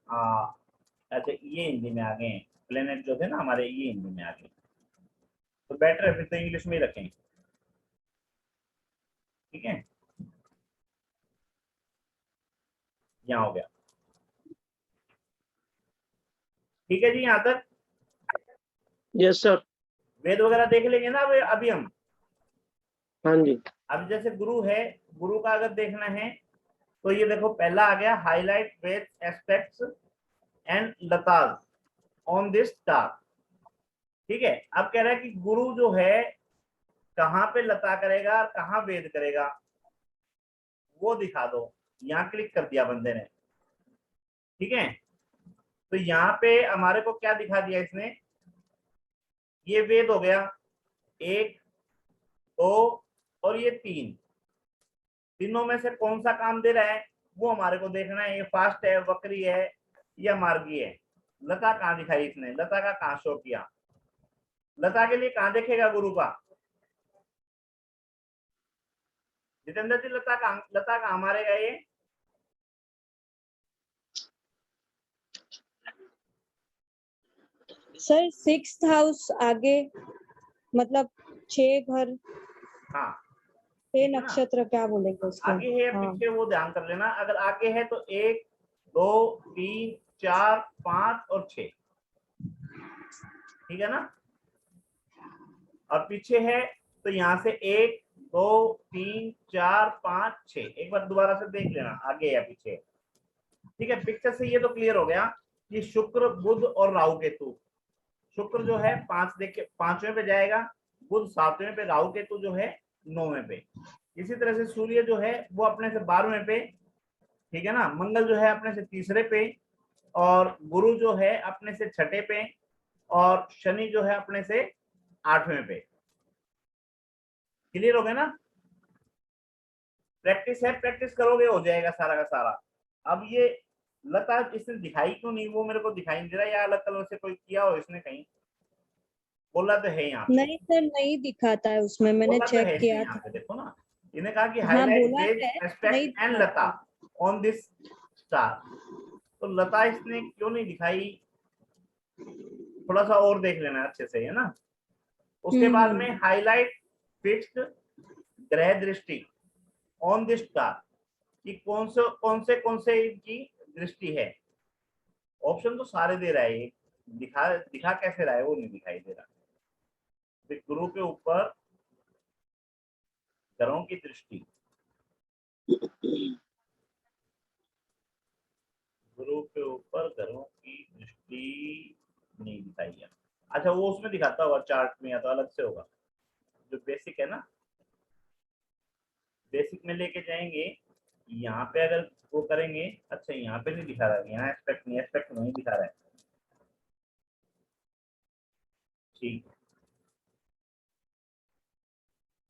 अच्छा ये हिंदी में आ गए हैं, प्लेनेट जो थे ना हमारे ये हिंदी में आ गए, तो बेटर है फिर तो इंग्लिश में ही रखें। ठीक है, यहाँ हो गया। ठीक है जी, यहाँ तक यस सर। वेद वगैरह देख लेंगे ना अभी हम। हाँ जी। अब जैसे गुरु है, गुरु का अगर देखना है तो ये देखो पहला आ गया, हाईलाइट वेद एस्पेक्ट्स एंड लताज ऑन दिस स्टार। ठीक है, अब कह रहा है कि गुरु जो है कहाँ पे लता करेगा और कहाँ वेद करेगा, वो दिखा दो। यहाँ क्लिक कर दिया बंदे ने। ठीक है, तो यहाँ पे हमारे को क्या दिखा दिया इसने, ये वेद हो गया 1 2 और ये 3, तीनों में से कौन सा काम दे रहा है वो हमारे को देखना है। ये फास्ट है, वक्री है या मार्गी है। लता कहाँ दिखाई इसने, लता का कहाँ शो किया, लता के लिए कहाँ देखेगा गुरु का, जितेंद्र जी लता कहाँ मारेगा ये। सर 6th हाउस आगे, मतलब 6 घर, हाँ 6 नक्षत्र क्या बोलेंगे उसको। आगे है या हाँ। पीछे वो ध्यान कर लेना। अगर आगे है तो 1 2 3 4 5 और 6। ठीक है ना। और पीछे है तो यहाँ से 1 2 3 4 5 6, एक बार दोबारा से देख लेना आगे या पीछे। ठीक है, पिक्चर से ये तो क्लियर हो गया कि शुक्र बुध और राहु केतु। शुक्र जो है 5 देखिए 5वें पे जाएगा, बुध 7वें पे, राहु केतु जो है 9वें पे। इसी तरह से सूर्य जो है वो अपने से 12वें पे, ठीक है ना, मंगल जो है अपने से 3रे पे, और गुरु जो है अपने से 6ठे पे, और शनि जो है अपने से 8वें पे। क्लियर हो गया ना? प्रैक्टिस है, प्रैक्टिस करोगे हो जाएगा सारा का सारा। अब ये लता इसने दिखाई क्यों नहीं, वो मेरे को दिखाई नहीं दे रहा, या अलग कलर से कोई किया हो इसने कहीं, बोला तो है यहाँ पे, नहीं सर, नहीं दिखाता है उसमें, मैंने बोला तो चेक है इसने किया यहाँ था। पे, देखो ना, इन्हें कहा कि हाँ हाईलाइट बोला वेज है, नहीं एस्पेक्ट एंड लता दिखाता। On this star. तो लता इसने क्यों नहीं दिखाई, थोड़ा सा और देख लेना अच्छे से, है ना। उसके बाद में हाईलाइट फिक्स्ड ग्रह दृष्टि ऑन दिस स्टार, कि कौन से इनकी दृष्टि है। ऑप्शन तो सारे दे रहा है, ये दिखा कैसे रहा है वो नहीं दिखाई दे रहा। गुरु के ऊपर ग्रहों की दृष्टि, गुरु के ऊपर ग्रहों की दृष्टि नहीं दिखाई है। अच्छा, वो उसमें दिखाता होगा चार्ट में, या तो अलग से होगा, जो बेसिक है ना, बेसिक में लेके जाएंगे, यहाँ पे अगर वो करेंगे। अच्छा, यहाँ पे नहीं दिखा रहा है, यहाँ एस्पेक्ट नहीं दिखा रहा है, ठीक,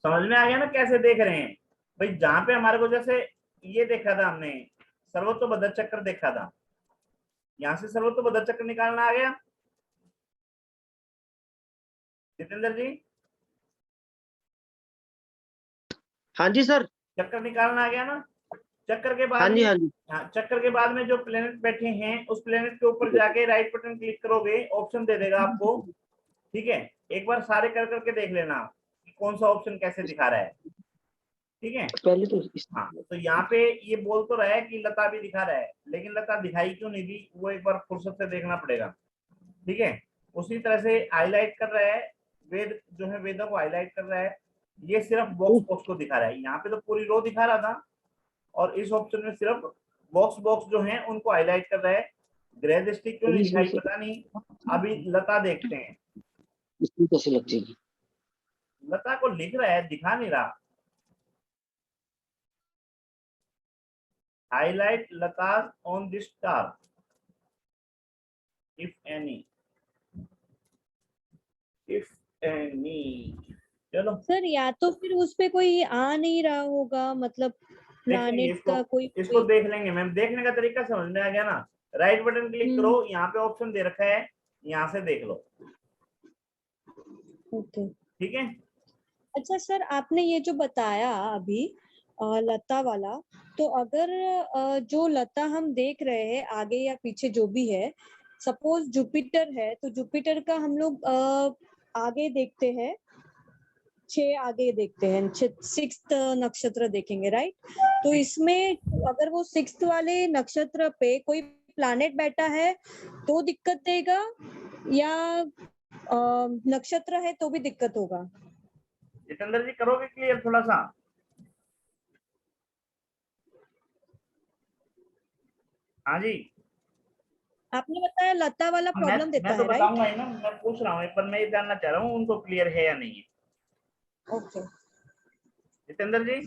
समझ में आ गया ना कैसे देख रहे हैं भाई। जहां पे हमारे को जैसे ये देखा था हमने, सर्वतोबद्ध चक्र देखा था, यहाँ से सर्वतोबद्ध चक्र निकालना आ गया जितेंद्र जी, हाँ जी सर। चक्कर निकालना आ गया ना। चक्कर के हाँ बाद जी, में, हाँ जी। हाँ, चक्कर के बाद में जो प्लेनेट बैठे हैं उस प्लेनेट के ऊपर जाके राइट बटन क्लिक करोगे, ऑप्शन दे देगा आपको। ठीक है, एक बार सारे कर करके देख लेना कि कौन सा ऑप्शन कैसे दिखा रहा है। ठीक है, पहले तो हाँ, तो यहाँ पे ये बोल तो रहा है कि लता भी दिखा रहा है, लेकिन लता दिखाई क्यों नहीं दी, वो एक बार फुर्सत से देखना पड़ेगा। ठीक है, उसी तरह से हाईलाइट कर रहा है, वेद जो है वेदों को हाईलाइट कर रहा है, ये सिर्फ बॉक्स बॉक्स को दिखा रहा है। यहाँ पे तो पूरी रो दिखा रहा था, और इस ऑप्शन में सिर्फ बॉक्स बॉक्स जो है उनको हाईलाइट कर रहा है। ग्रह दृष्टि क्यों नहीं दिखाई पता नहीं। अभी लता देखते हैं, इसमें कैसे लग जाएगी। लता को लिख रहा है, दिखा नहीं रहा। Highlight Lata on this star if any, चलो सर या तो फिर उस पे कोई आ नहीं रहा होगा, मतलब देखेंगे प्लानिट का कोई इसको देख लेंगे मैम। देखने का तरीका समझ में आ गया ना। राइट बटन क्लिक करो, यहाँ पे ऑप्शन दे रखा है, यहाँ से देख लो। ओके। ठीक है, अच्छा सर, आपने ये जो बताया अभी लता वाला, तो अगर जो लता हम देख रहे हैं आगे या पीछे जो भी है, सपोज जुपिटर है, तो जुपिटर का हम लोग आगे देखते हैं, 6 आगे देखते हैं, 6th नक्षत्र देखेंगे, राइट। तो इसमें अगर वो 6th वाले नक्षत्र पे कोई प्लैनेट बैठा है तो दिक्कत देगा, या नक्षत्र है तो भी दिक्कत होगा? जितेंद्र जी करोगे क्लियर थोड़ा सा? हाँ जी, आपने बताया लता वाला प्रॉब्लम देता मैं तो है, राइट? बताऊंगा ही ना, मैं पूछ रहा हूँ, पर मैं ये जानना चाह रहा हूँ उनको क्लियर है या नहीं है। ओके। जितेंद्र जी,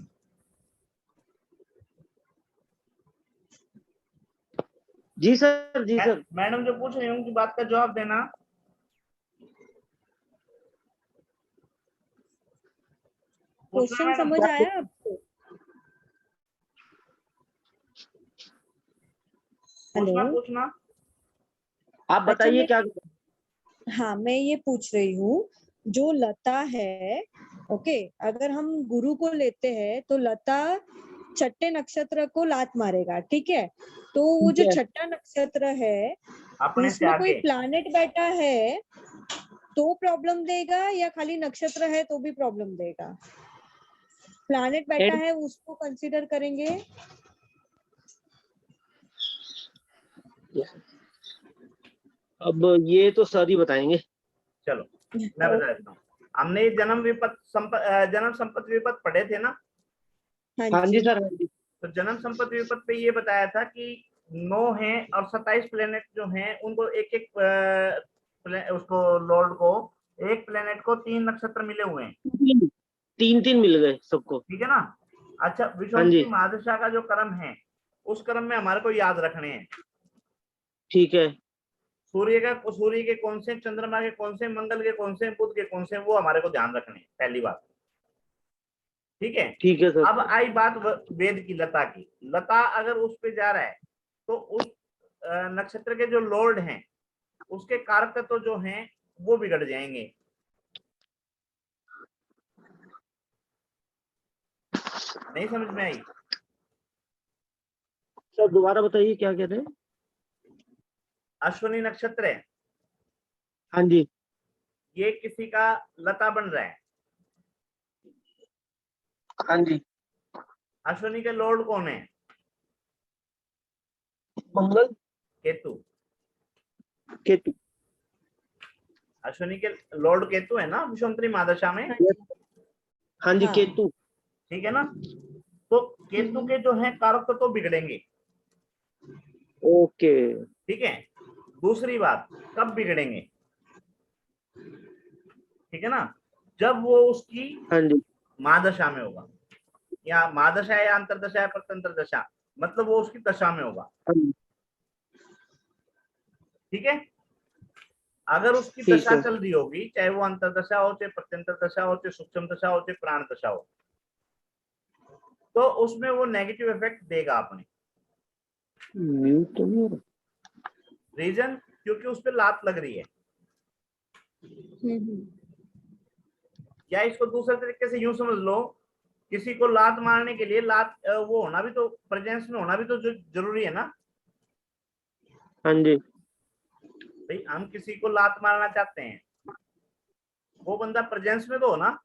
जी सर, जी सर। मैडम जो पूछ रही है उनकी बात का जवाब देना। क्वेश्चन मैडम समझ आया आपको? हेलो। पूछना। आप अच्छा, बताइए क्या। हाँ मैं ये पूछ रही हूँ, जो लता है, ओके, अगर हम गुरु को लेते हैं तो लता 6ठे नक्षत्र को लात मारेगा, ठीक है। तो वो ठीक जो है। 6ठा नक्षत्र है अपने से उसमें कोई आगे, प्लैनेट बैठा है तो प्रॉब्लम देगा, या खाली नक्षत्र है तो भी प्रॉब्लम देगा? प्लैनेट बैठा है उसको कंसीडर करेंगे। अब ये तो सर ही बताएंगे। चलो मैं बता देता हूँ। हमने ये जन्म संपत्ति विपत पढ़े थे ना। हाँ जी सर, हाँ जी। तो जन्म संपत्ति विपत पे ये बताया था कि 9 हैं और 27 प्लेनेट जो हैं उनको एक एक उसको लॉर्ड को, एक प्लेनेट को 3 नक्षत्र मिले हुए हैं। 3 मिल गए सबको। ठीक है ना। अच्छा, हाँ जी। विषुवंती महादशा का जो क्रम है उस क्रम में हमारे को याद रखने हैं। ठीक है। सूर्य के कौन से, चंद्रमा के कौन से, मंगल के कौन से, बुध के कौन से, वो हमारे को ध्यान रखने हैं, पहली बात। ठीक है। ठीक है सर। अब आई बात वेद की लता की। लता अगर उस पे जा रहा है तो उस नक्षत्र के जो लॉर्ड हैं उसके कारक तत्व जो हैं वो बिगड़ जाएंगे। नहीं समझ में आई? सर दोबारा बताइए क्या कह रहे हैं। अश्विनी नक्षत्र है, हाँ जी। ये किसी का लता बन रहा है। हाँ जी। अश्विनी के लॉर्ड कौन है? मंगल, केतु। केतु। अश्विनी के लॉर्ड केतु है ना विषुवंतरी महादशा में। हाँ जी। हाँ जी, हाँ। केतु। ठीक है ना। तो केतु के जो है कारक तो बिगड़ेंगे। ओके। ठीक है। दूसरी बात, कब बिगड़ेंगे? ठीक है ना, जब वो उसकी हाँ जी। महादशा में होगा, या महादशा या अंतरदशा या प्रत्यंतर दशा, मतलब वो उसकी दशा में होगा। हाँ जी। ठीक है। अगर उसकी ठीक दशा है। चल रही होगी, चाहे वो अंतरदशा हो, चाहे प्रत्यंतर दशा हो, चाहे सूक्ष्म दशा हो, चाहे प्राण दशा हो, तो उसमें वो नेगेटिव इफेक्ट देगा अपने। म्यूट तो नहीं हो रहा। रीजन, क्योंकि उस पर लात लग रही है। या इसको दूसरे तरीके से यूं समझ लो, किसी को लात मारने के लिए लात वो होना भी तो, प्रेजेंस में होना भी तो जरूरी है ना। हाँ जी। भाई हम किसी को लात मारना चाहते हैं, वो बंदा प्रेजेंस में तो हो ना।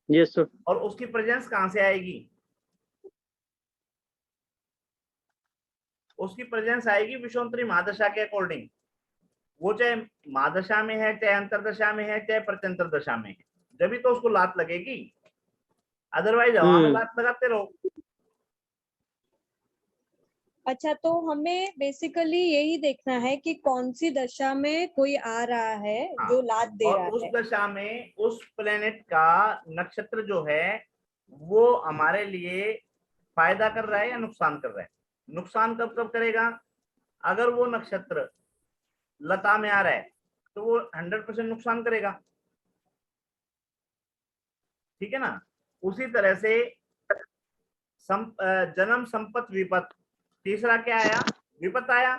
Yes sir. और उसकी प्रेजेंस कहां से आएगी? उसकी प्रेजेंस आएगी विषुवंतरी महादशा के अकॉर्डिंग। वो चाहे महादशा में है, चाहे अंतरदशा में है, चाहे प्रत्यंतर दशा में है, जब तो उसको लात लगेगी। अदरवाइज हवा में लात लगाते रहो। अच्छा, तो हमें बेसिकली यही देखना है कि कौन सी दशा में कोई आ रहा है हाँ, जो लात दे और रहा उस है। दशा में उस प्लेनेट का नक्षत्र जो है वो हमारे लिए फायदा कर रहा है या नुकसान कर रहा है। नुकसान कब कब करेगा? अगर वो नक्षत्र लता में आ रहा है तो वो 100% नुकसान करेगा। ठीक है ना। उसी तरह से जन्म संपत विपत, तीसरा क्या आया? विपत आया।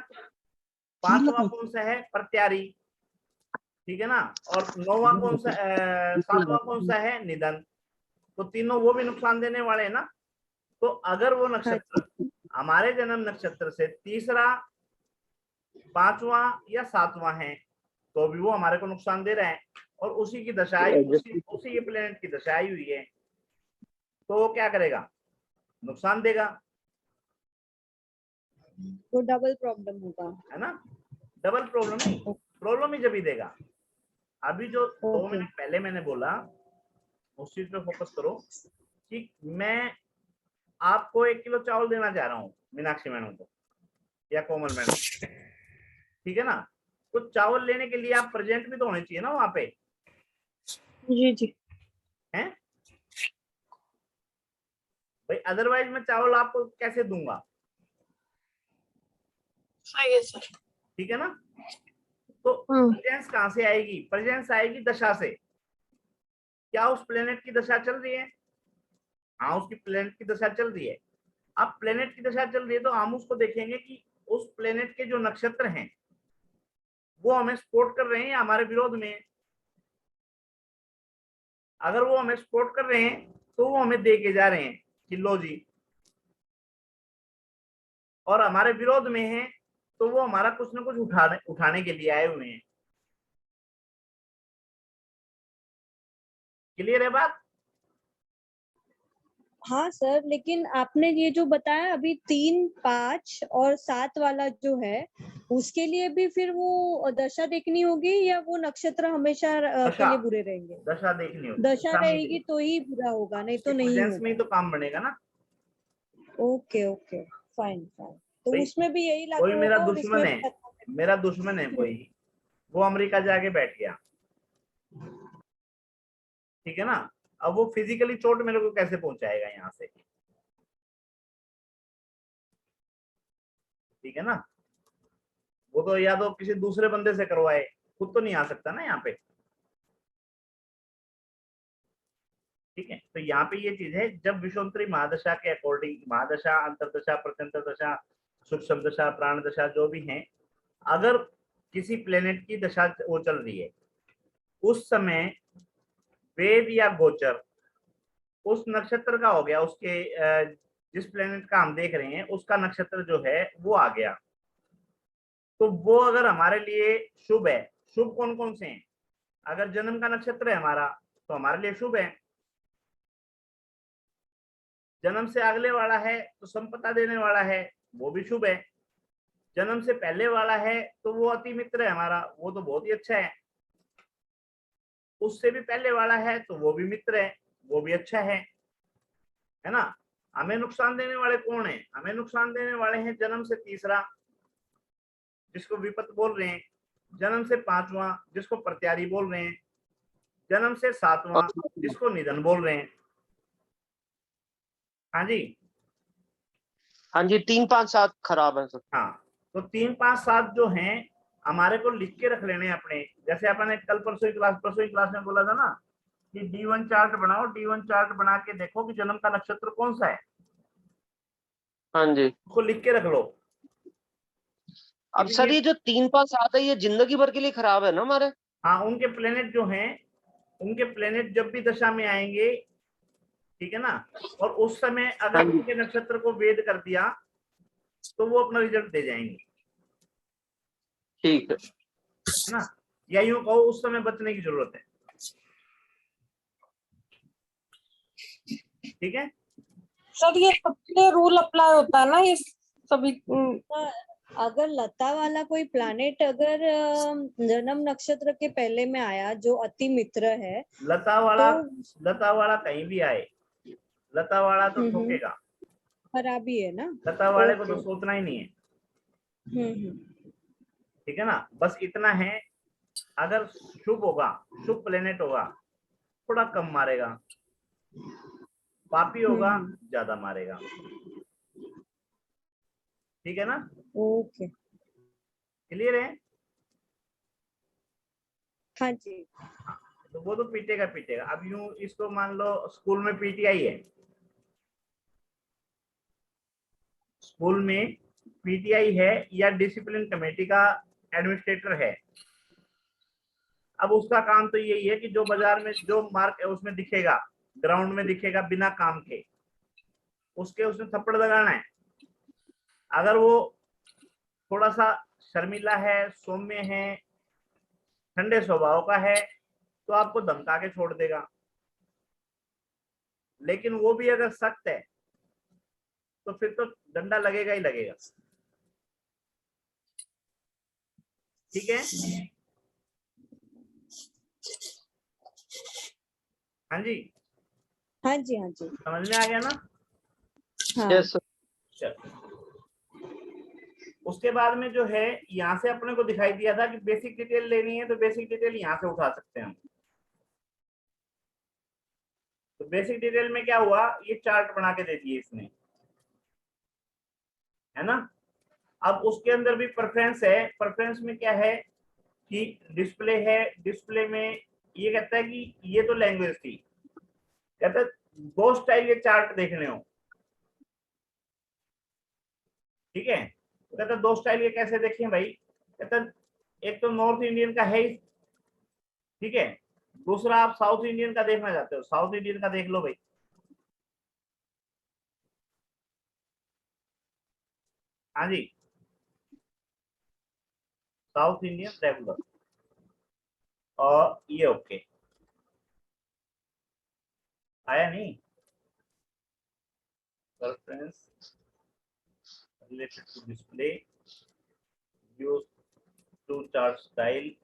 पांचवा कौन सा है? प्रत्यारी। ठीक है ना। और नौवां कौन सा, सातवां कौन सा है? निधन। तो तीनों वो भी नुकसान देने वाले हैं ना। तो अगर वो नक्षत्र हमारे जन्म नक्षत्र से तीसरा, पांचवा या सातवां है तो भी वो हमारे को नुकसान दे रहा है, और उसी की दशा आई, उसी ये प्लेनेट की दशा आई हुई है, तो वो क्या करेगा? नुकसान देगा। वो डबल प्रॉब्लम होगा, है ना। डबल प्रॉब्लम नहीं, प्रॉब्लम ही जब ही देगा। अभी जो 2 मिनट पहले मैंने बोला उस चीज पे फोकस करो कि मैं आपको 1 किलो चावल देना चाह रहा हूँ, मीनाक्षी मैडम को या कोमल मैडम। ठीक है ना। तो चावल लेने के लिए आप प्रेजेंट भी तो होने चाहिए ना वहां पे। जी जी। हैं भाई, अदरवाइज मैं चावल आपको कैसे दूंगा? सही है सर। ठीक है ना। तो प्रेजेंस कहां से आएगी? प्रेजेंस आएगी दशा से। क्या उस प्लेनेट की दशा चल रही है? हाँ, उसकी प्लेनेट की दशा चल रही है। अब प्लेनेट की दशा चल रही है तो हम उसको देखेंगे कि उस प्लेनेट के जो नक्षत्र हैं वो हमें सपोर्ट कर रहे हैं या हमारे विरोध में है। अगर वो हमें सपोर्ट कर रहे हैं तो वो हमें दे के जा रहे हैं कि लो जी, और हमारे विरोध में है तो वो हमारा कुछ ना कुछ उठाने के लिए आए हुए हैं। क्लियर है बात? हाँ सर, लेकिन आपने ये जो बताया अभी 3, 5 और 7 वाला जो है, उसके लिए भी फिर वो दशा देखनी होगी या वो नक्षत्र हमेशा के दशा लिए बुरे रहेंगे? दशा देखनी होगी, दशा में ही रहेगी तो ही बुरा होगा, नहीं तो नहीं प्रेजेंस में ही होगा। तो काम बनेगा ना। Okay okay, fine fine. तो भाई उसमें भी यही कोई लागू मेरा होगा और दुश्मन इसमें है, भी लागू होगा। मेरा दुश्मन है कोई, वो अमेरिका जाके बैठ गया, ठीक है ना। अब वो फिजिकली चोट मेरे को कैसे पहुंचाएगा यहाँ से, ठीक है ना। वो तो या तो किसी दूसरे बंदे से करवाए, खुद तो नहीं आ सकता ना यहाँ पे, ठीक है। तो यहाँ पे ये चीज है, जब विषुवंतरी महादशा के अकॉर्डिंग, महादशा, अंतरदशा, प्रत्यंतर दशा, सूक्ष्म दशा, प्राण दशा जो भी है, अगर किसी प्लेनेट की दशा वो चल रही है, उस समय वेद या गोचर उस नक्षत्र का हो गया, उसके जिस प्लेनेट का हम देख रहे हैं उसका नक्षत्र जो है वो आ गया, तो वो अगर हमारे लिए शुभ है। शुभ कौन कौन से हैं? अगर जन्म का नक्षत्र है हमारा तो हमारे लिए शुभ है। जन्म से अगले वाला है तो संपदा देने वाला है, वो भी शुभ है। जन्म से पहले वाला है तो वो अति मित्र है हमारा, वो तो बहुत ही अच्छा है। उससे भी पहले वाला है तो वो भी मित्र है, वो भी अच्छा है ना। हमें नुकसान देने वाले कौन है? हमें नुकसान देने वाले हैं जन्म से तीसरा, जिसको विपत बोल रहे हैं, जन्म से पांचवा, जिसको प्रत्यारी बोल रहे हैं, जन्म से सातवां, जिसको निधन बोल रहे हैं। हाँ जी, हाँ जी, 3, 5, 7 खराब है सर। हाँ। तो 3, 5, 7 जो हैं हमारे को लिख के रख लेने अपने, जैसे अपन कल परसों ही क्लास में बोला था ना कि D1 चार्ट बनाओ, D1 चार्ट बना के देखो कि जन्म का नक्षत्र कौन सा है, हाँ जी। उसको लिख के रख लो। अब सर ये जो 3, 5, 7 है, ये जिंदगी भर के लिए खराब है ना हमारे? हाँ, उनके प्लेनेट जो हैं, उनके प्लेनेट जब भी दशा में आएंगे, ठीक है ना, और उस समय हाँ अगर जी, उनके नक्षत्र को वेद कर दिया तो वो अपना रिजल्ट दे जाएंगे, ठीक है। है ना। या यूं कहो उस समय बचने की जरूरत है, ठीक है। सर ये सबके रूल अप्लाई होता है ना, ये सभी अगर लता वाला कोई प्लैनेट अगर जन्म नक्षत्र के पहले में आया जो अति मित्र है, लता वाला तो लता वाला कहीं भी आए, लता वाला तो ठोकेगा, खराबी है ना। लता वाले को ओके। तो सोचना ही नहीं है, हम्म। ठीक है ना। बस इतना है, अगर शुभ होगा, शुभ प्लेनेट होगा, थोड़ा कम मारेगा, पापी होगा ज्यादा मारेगा, ठीक है ना। ओके। क्लियर है? हाँ जी। तो वो तो पीटेगा पीटेगा। अब यूं इसको मान लो स्कूल में पीटीआई है, स्कूल में पीटीआई है या डिसिप्लिन कमेटी का एडमिनिस्ट्रेटर है। अब उसका काम तो यही है कि जो बाजार में जो मार्क उसमें दिखेगा, ग्राउंड में दिखेगा बिना काम के, उसके उसने थप्पड़ लगाना है। अगर वो थोड़ा सा शर्मिला है, सौम्य है, ठंडे स्वभाव का है, तो आपको धमका के छोड़ देगा। लेकिन वो भी अगर सख्त है तो फिर तो डंडा लगेगा ही लगेगा, ठीक है। हाँ जी, हाँ जी। हाँ जी। समझ में आ गया ना। हाँ। Yes sir. चलो, उसके बाद में जो है यहाँ से अपने को दिखाई दिया था कि बेसिक डिटेल लेनी है, तो बेसिक डिटेल यहाँ से उठा सकते हैं हम। तो बेसिक डिटेल में क्या हुआ, ये चार्ट बना के दे दिए इसने, है ना। अब उसके अंदर भी प्रेफरेंस है। प्रेफरेंस में क्या है कि डिस्प्ले है, डिस्प्ले में ये कहता है कि ये तो लैंग्वेज थी, कहता है दो स्टाइल के चार्ट देखने हो, ठीक है। तो कहता है दो स्टाइल ये कैसे देखें भाई, कहता है एक तो नॉर्थ इंडियन का है, ठीक है। दूसरा आप साउथ इंडियन का देखना चाहते हो, साउथ इंडियन का देख लो भाई। हाँ जी, साउथ इंडियन रेगुलर, और ये ओके आया नहीं। Preference related to display, view chart style.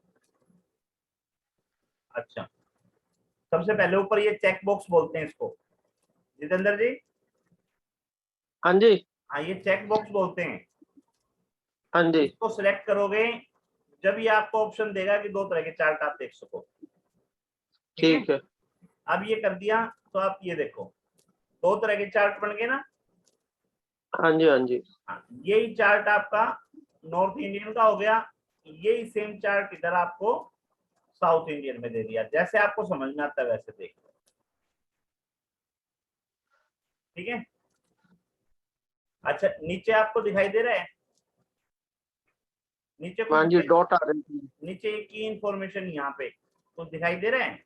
अच्छा, सबसे पहले ऊपर ये चेक बॉक्स बोलते हैं इसको, जितेंद्र जी। हाँ जी, हाँ, ये चेक बॉक्स बोलते हैं। हाँ जी, इसको सिलेक्ट करोगे जब ये आपको ऑप्शन देगा कि दो तरह के चार्ट आप देख सको। ठीक है, ठीक है। अब ये कर दिया तो आप ये देखो, दो तरह के चार्ट बन गए ना। हाँ जी, हाँ जी, हाँ, यही चार्ट आपका नॉर्थ इंडियन का हो गया, यही सेम चार्ट इधर आपको साउथ इंडियन में दे दिया, जैसे आपको समझ में आता है वैसे देख लो। ठीक है, अच्छा नीचे आपको दिखाई दे रहा है, नीचे कुछ हाँ जी, डॉट आ रही थी। नीचे की इंफॉर्मेशन यहाँ पे कुछ दिखाई दे रहा है,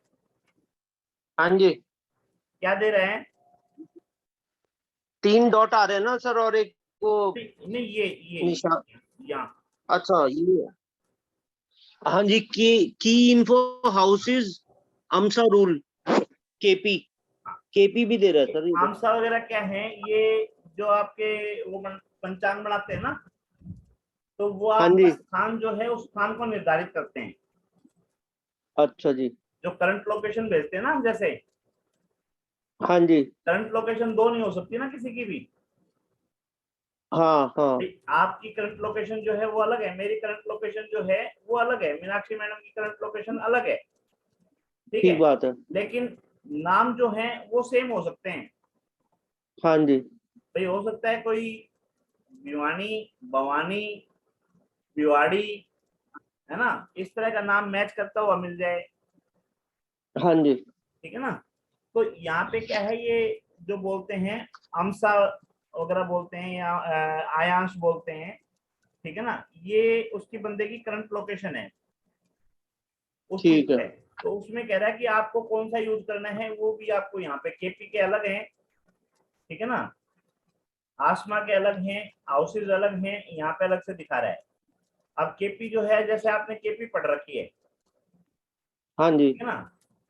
हाँ जी, क्या दे रहे हैं? 3 डॉट आ रहे हैं ना सर, और एक वो नहीं, ये निशान। यहाँ। अच्छा, ये हाँ जी, की इन्फो हाउसेज अमसा रूल केपी, केपी भी दे रहा है सर ये तो। आमसा वगैरह क्या है, ये जो आपके वो पंचांग बनाते हैं ना, तो वो हाँ आपका जी, स्थान जो है उस स्थान को निर्धारित करते हैं। अच्छा जी, जो करंट लोकेशन भेजते हैं ना हम, जैसे हाँ जी, करंट लोकेशन दो नहीं हो सकती ना किसी की भी। हाँ हाँ, आपकी करंट लोकेशन जो है वो अलग है, मेरी करंट लोकेशन जो है वो अलग है, मीनाक्षी मैडम की करंट लोकेशन अलग है। ठीक है, ठीक बात है। लेकिन नाम जो है वो सेम हो सकते हैं। हाँ जी, भाई हो सकता है कोई भिवानी, भवानी, भिवाड़ी, है ना, इस तरह का नाम मैच करता हुआ मिल जाए। हाँ जी, ठीक है ना, तो यहाँ पे क्या है, ये जो बोलते हैं अमसा वगैरह बोलते हैं या आयांश बोलते हैं, ठीक है ना, ये उसकी बंदे की करंट लोकेशन है उस चीज ठीक है, है। तो उसमें कह रहा है कि आपको कौन सा यूज करना है, वो भी आपको यहाँ पे केपी के अलग है, ठीक है ना, आसमा के अलग हैं, हाउसेज अलग हैं, यहाँ पे अलग से दिखा रहा है। अब केपी जो है, जैसे आपने केपी पढ़ रखी है, हाँ जी, ठीक है ना,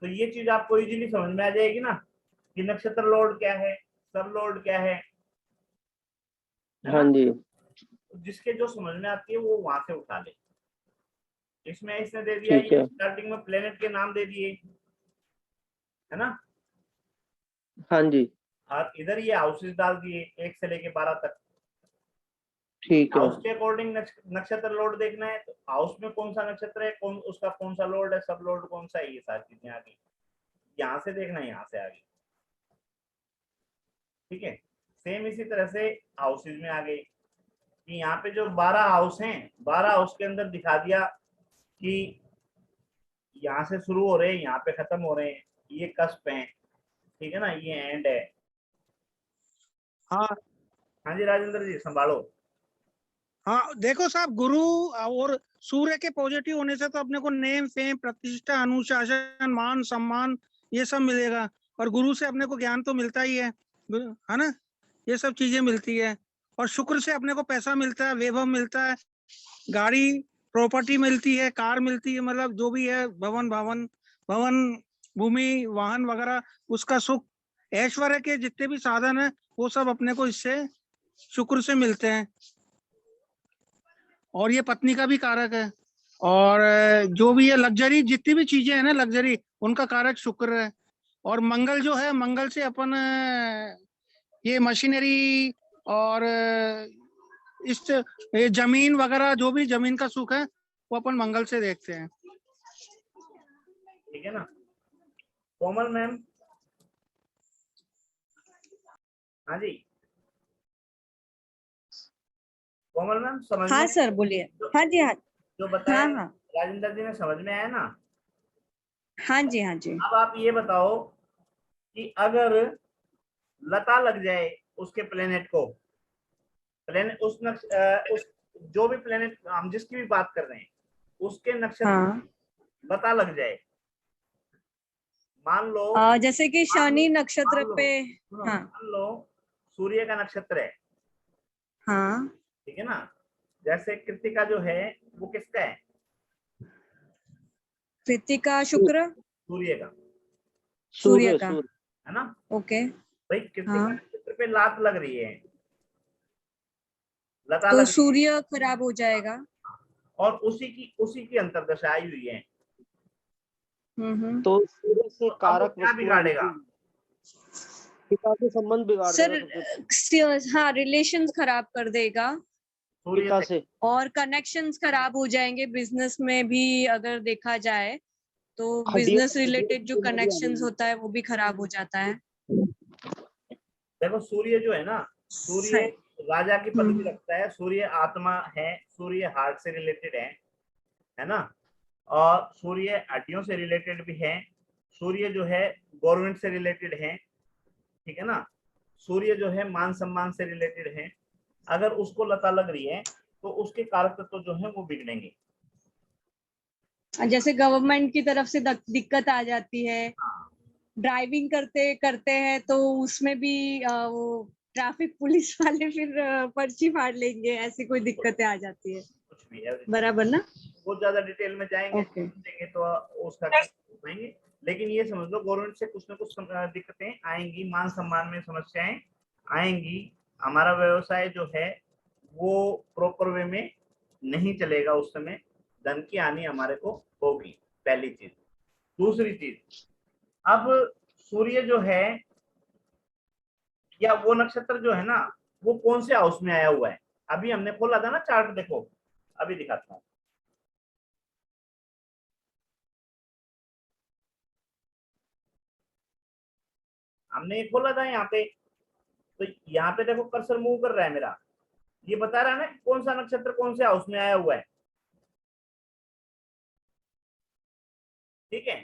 तो ये चीज आपको इजीली समझ में आ जाएगी ना कि नक्षत्र लोड क्या है, सब लोड क्या है हाँ ना। जी, जिसके जो समझ में आती है वो वहां से उठा ले। इसमें इसने दे दिया, ठीक ये है, स्टार्टिंग में प्लेनेट के नाम दे दिए, है ना, हाँ जी, और इधर ये हाउसेस डाल दिए 1 से लेके 12 तक। ठीक है, हाउस के अकॉर्डिंग नक्षत्र लोड देखना है, तो हाउस में कौन सा नक्षत्र है, कौन उसका कौन सा लोड है, सब लोड कौन सा है, ये सारी चीजें आ गई। यहाँ से देखना है, यहाँ से आ गई। ठीक है, सेम इसी तरह से हाउसेज में आ गई कि यहाँ पे जो 12 हाउस हैं, 12 हाउस के अंदर दिखा दिया कि यहाँ से शुरू हो रहे हैं, यहाँ पे खत्म हो रहे हैं, ये कस्प है, ठीक है ना, ये एंड है। हाँ हाँ जी राजेंद्र जी, संभालो। हाँ, देखो साहब, गुरु और सूर्य के पॉजिटिव होने से तो अपने को नेम फेम प्रतिष्ठा अनुशासन मान सम्मान ये सब मिलेगा, और गुरु से अपने को ज्ञान तो मिलता ही है ना, ये सब चीजें मिलती है। और शुक्र से अपने को पैसा मिलता है, वैभव मिलता है, गाड़ी प्रॉपर्टी मिलती है, कार मिलती है, मतलब जो भी है भवन भवन भवन भूमि वाहन वगैरह, उसका सुख ऐश्वर्य के जितने भी साधन है वो सब अपने को इससे शुक्र से मिलते हैं। और ये पत्नी का भी कारक है, और जो भी ये लग्जरी जितनी भी चीजें हैं ना लग्जरी, उनका कारक शुक्र है। और मंगल जो है, मंगल से अपन ये मशीनरी और इस ये जमीन वगैरह जो भी जमीन का सुख है वो अपन मंगल से देखते हैं। ठीक है ना, कोमल मैम। हाँ जी, कोमल मैम समझ हाँ में सर बोलिए। जो, हाँ जी, हाँ जो बताया हाँ हाँ राजेंद्र जी ने, समझ में आया ना। हाँ जी, हाँ जी। अब आप ये बताओ कि अगर लता लग जाए उसके प्लेनेट को, प्लेनेट उस जो भी प्लेनेट हम जिसकी भी बात कर रहे हैं उसके नक्षत्र हाँ, लता लग जाए, मान लो, जैसे कि मान शनि लो नक्षत्र मान लो पे। सुनो, हाँ मान लो सूर्य का नक्षत्र है, हाँ, ठीक है ना, जैसे कृतिका जो है वो किसका है, कृतिका शुक्र, सूर्य का, सूर्य सूर्य का। सूर्य, है ना। ओके। भाई कृतिका हाँ, नक्षत्र पे लात लग रही है, लता तो लग रही है, सूर्य खराब हो जाएगा। और उसी की अंतर्दशा आई हुई है, तो सूर्य से तो अब वो कारक क्या बिगाड़ेगा? पिता से संबंध बिगाड़ सर देगा हाँ, रिलेशंस खराब कर देगा सूर्य पिता से। से। और कनेक्शंस खराब हो जाएंगे। बिजनेस में भी अगर देखा जाए तो बिजनेस रिलेटेड जो कनेक्शंस होता है वो भी खराब हो जाता है। देखो सूर्य जो है ना, सूर्य राजा की पदवी रखता है, सूर्य आत्मा है, सूर्य हार्ट से रिलेटेड है ना, और सूर्य हड्डियों से रिलेटेड भी है, सूर्य जो है गवर्नमेंट से रिलेटेड है, ठीक है ना, सूर्य जो है मान सम्मान से रिलेटेड है। अगर उसको लता लग रही है तो उसके कारक तत्व जो है वो बिगड़ेंगे। जैसे गवर्नमेंट की तरफ से दिक्कत आ जाती है, ड्राइविंग करते करते हैं तो उसमें भी वो ट्रैफिक पुलिस वाले फिर पर्ची फाड़ लेंगे, ऐसी कोई दिक्कतें आ जाती है। कुछ भी है बराबर ना? बहुत ज्यादा डिटेल में जाएंगे Okay. देंगे तो उसका पाएंगे, लेकिन ये समझ लो गवर्नमेंट से कुछ ना कुछ दिक्कतें आएंगी, मान सम्मान में समस्याएं आएंगी, हमारा व्यवसाय जो है वो प्रॉपर वे में नहीं चलेगा, उस समय धन की हानि हमारे को होगी, पहली चीज। दूसरी चीज, अब सूर्य जो है या वो नक्षत्र जो है ना वो कौन से हाउस में आया हुआ है, अभी हमने खोला था ना चार्ट, देखो अभी दिखाता हूँ। हमने ये खोला था यहाँ पे, तो यहाँ पे देखो कर्सर मूव कर रहा है मेरा, ये बता रहा है ना कौन सा नक्षत्र कौन से हाउस में आया हुआ है, ठीक है।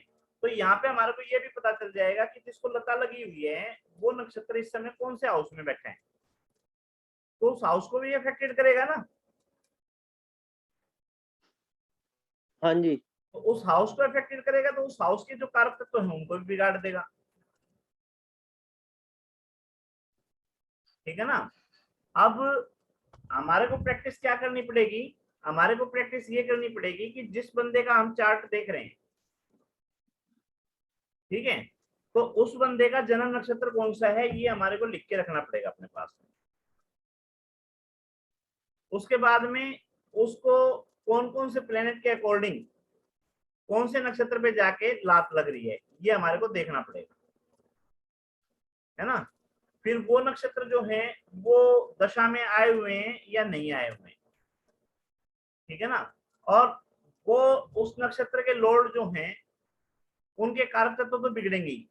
तो यहाँ पे हमारे को ये भी पता चल जाएगा कि जिसको लता लगी हुई है वो नक्षत्र इस समय कौन से हाउस में बैठे हैं, तो उस हाउस को भी अफेक्टेड करेगा ना। हाँ जी। तो उस हाउस को अफेक्टेड करेगा तो उस हाउस के जो कारक तत्व हैं उनको भी बिगाड़ देगा, ठीक है ना। अब हमारे को प्रैक्टिस क्या करनी पड़ेगी, हमारे को प्रैक्टिस ये करनी पड़ेगी कि जिस बंदे का हम चार्ट देख रहे हैं, ठीक है, तो उस बंदे का जन्म नक्षत्र कौन सा है ये हमारे को लिख के रखना पड़ेगा अपने पास में। उसके बाद में उसको कौन कौन से प्लेनेट के अकॉर्डिंग कौन से नक्षत्र पे जाके लात लग रही है ये हमारे को देखना पड़ेगा, है ना। फिर वो नक्षत्र जो है वो दशा में आए हुए हैं या नहीं आए हुए हैं, ठीक है ना, और वो उस नक्षत्र के लॉर्ड जो हैं उनके कारक तत्व तो बिगड़ेंगे ही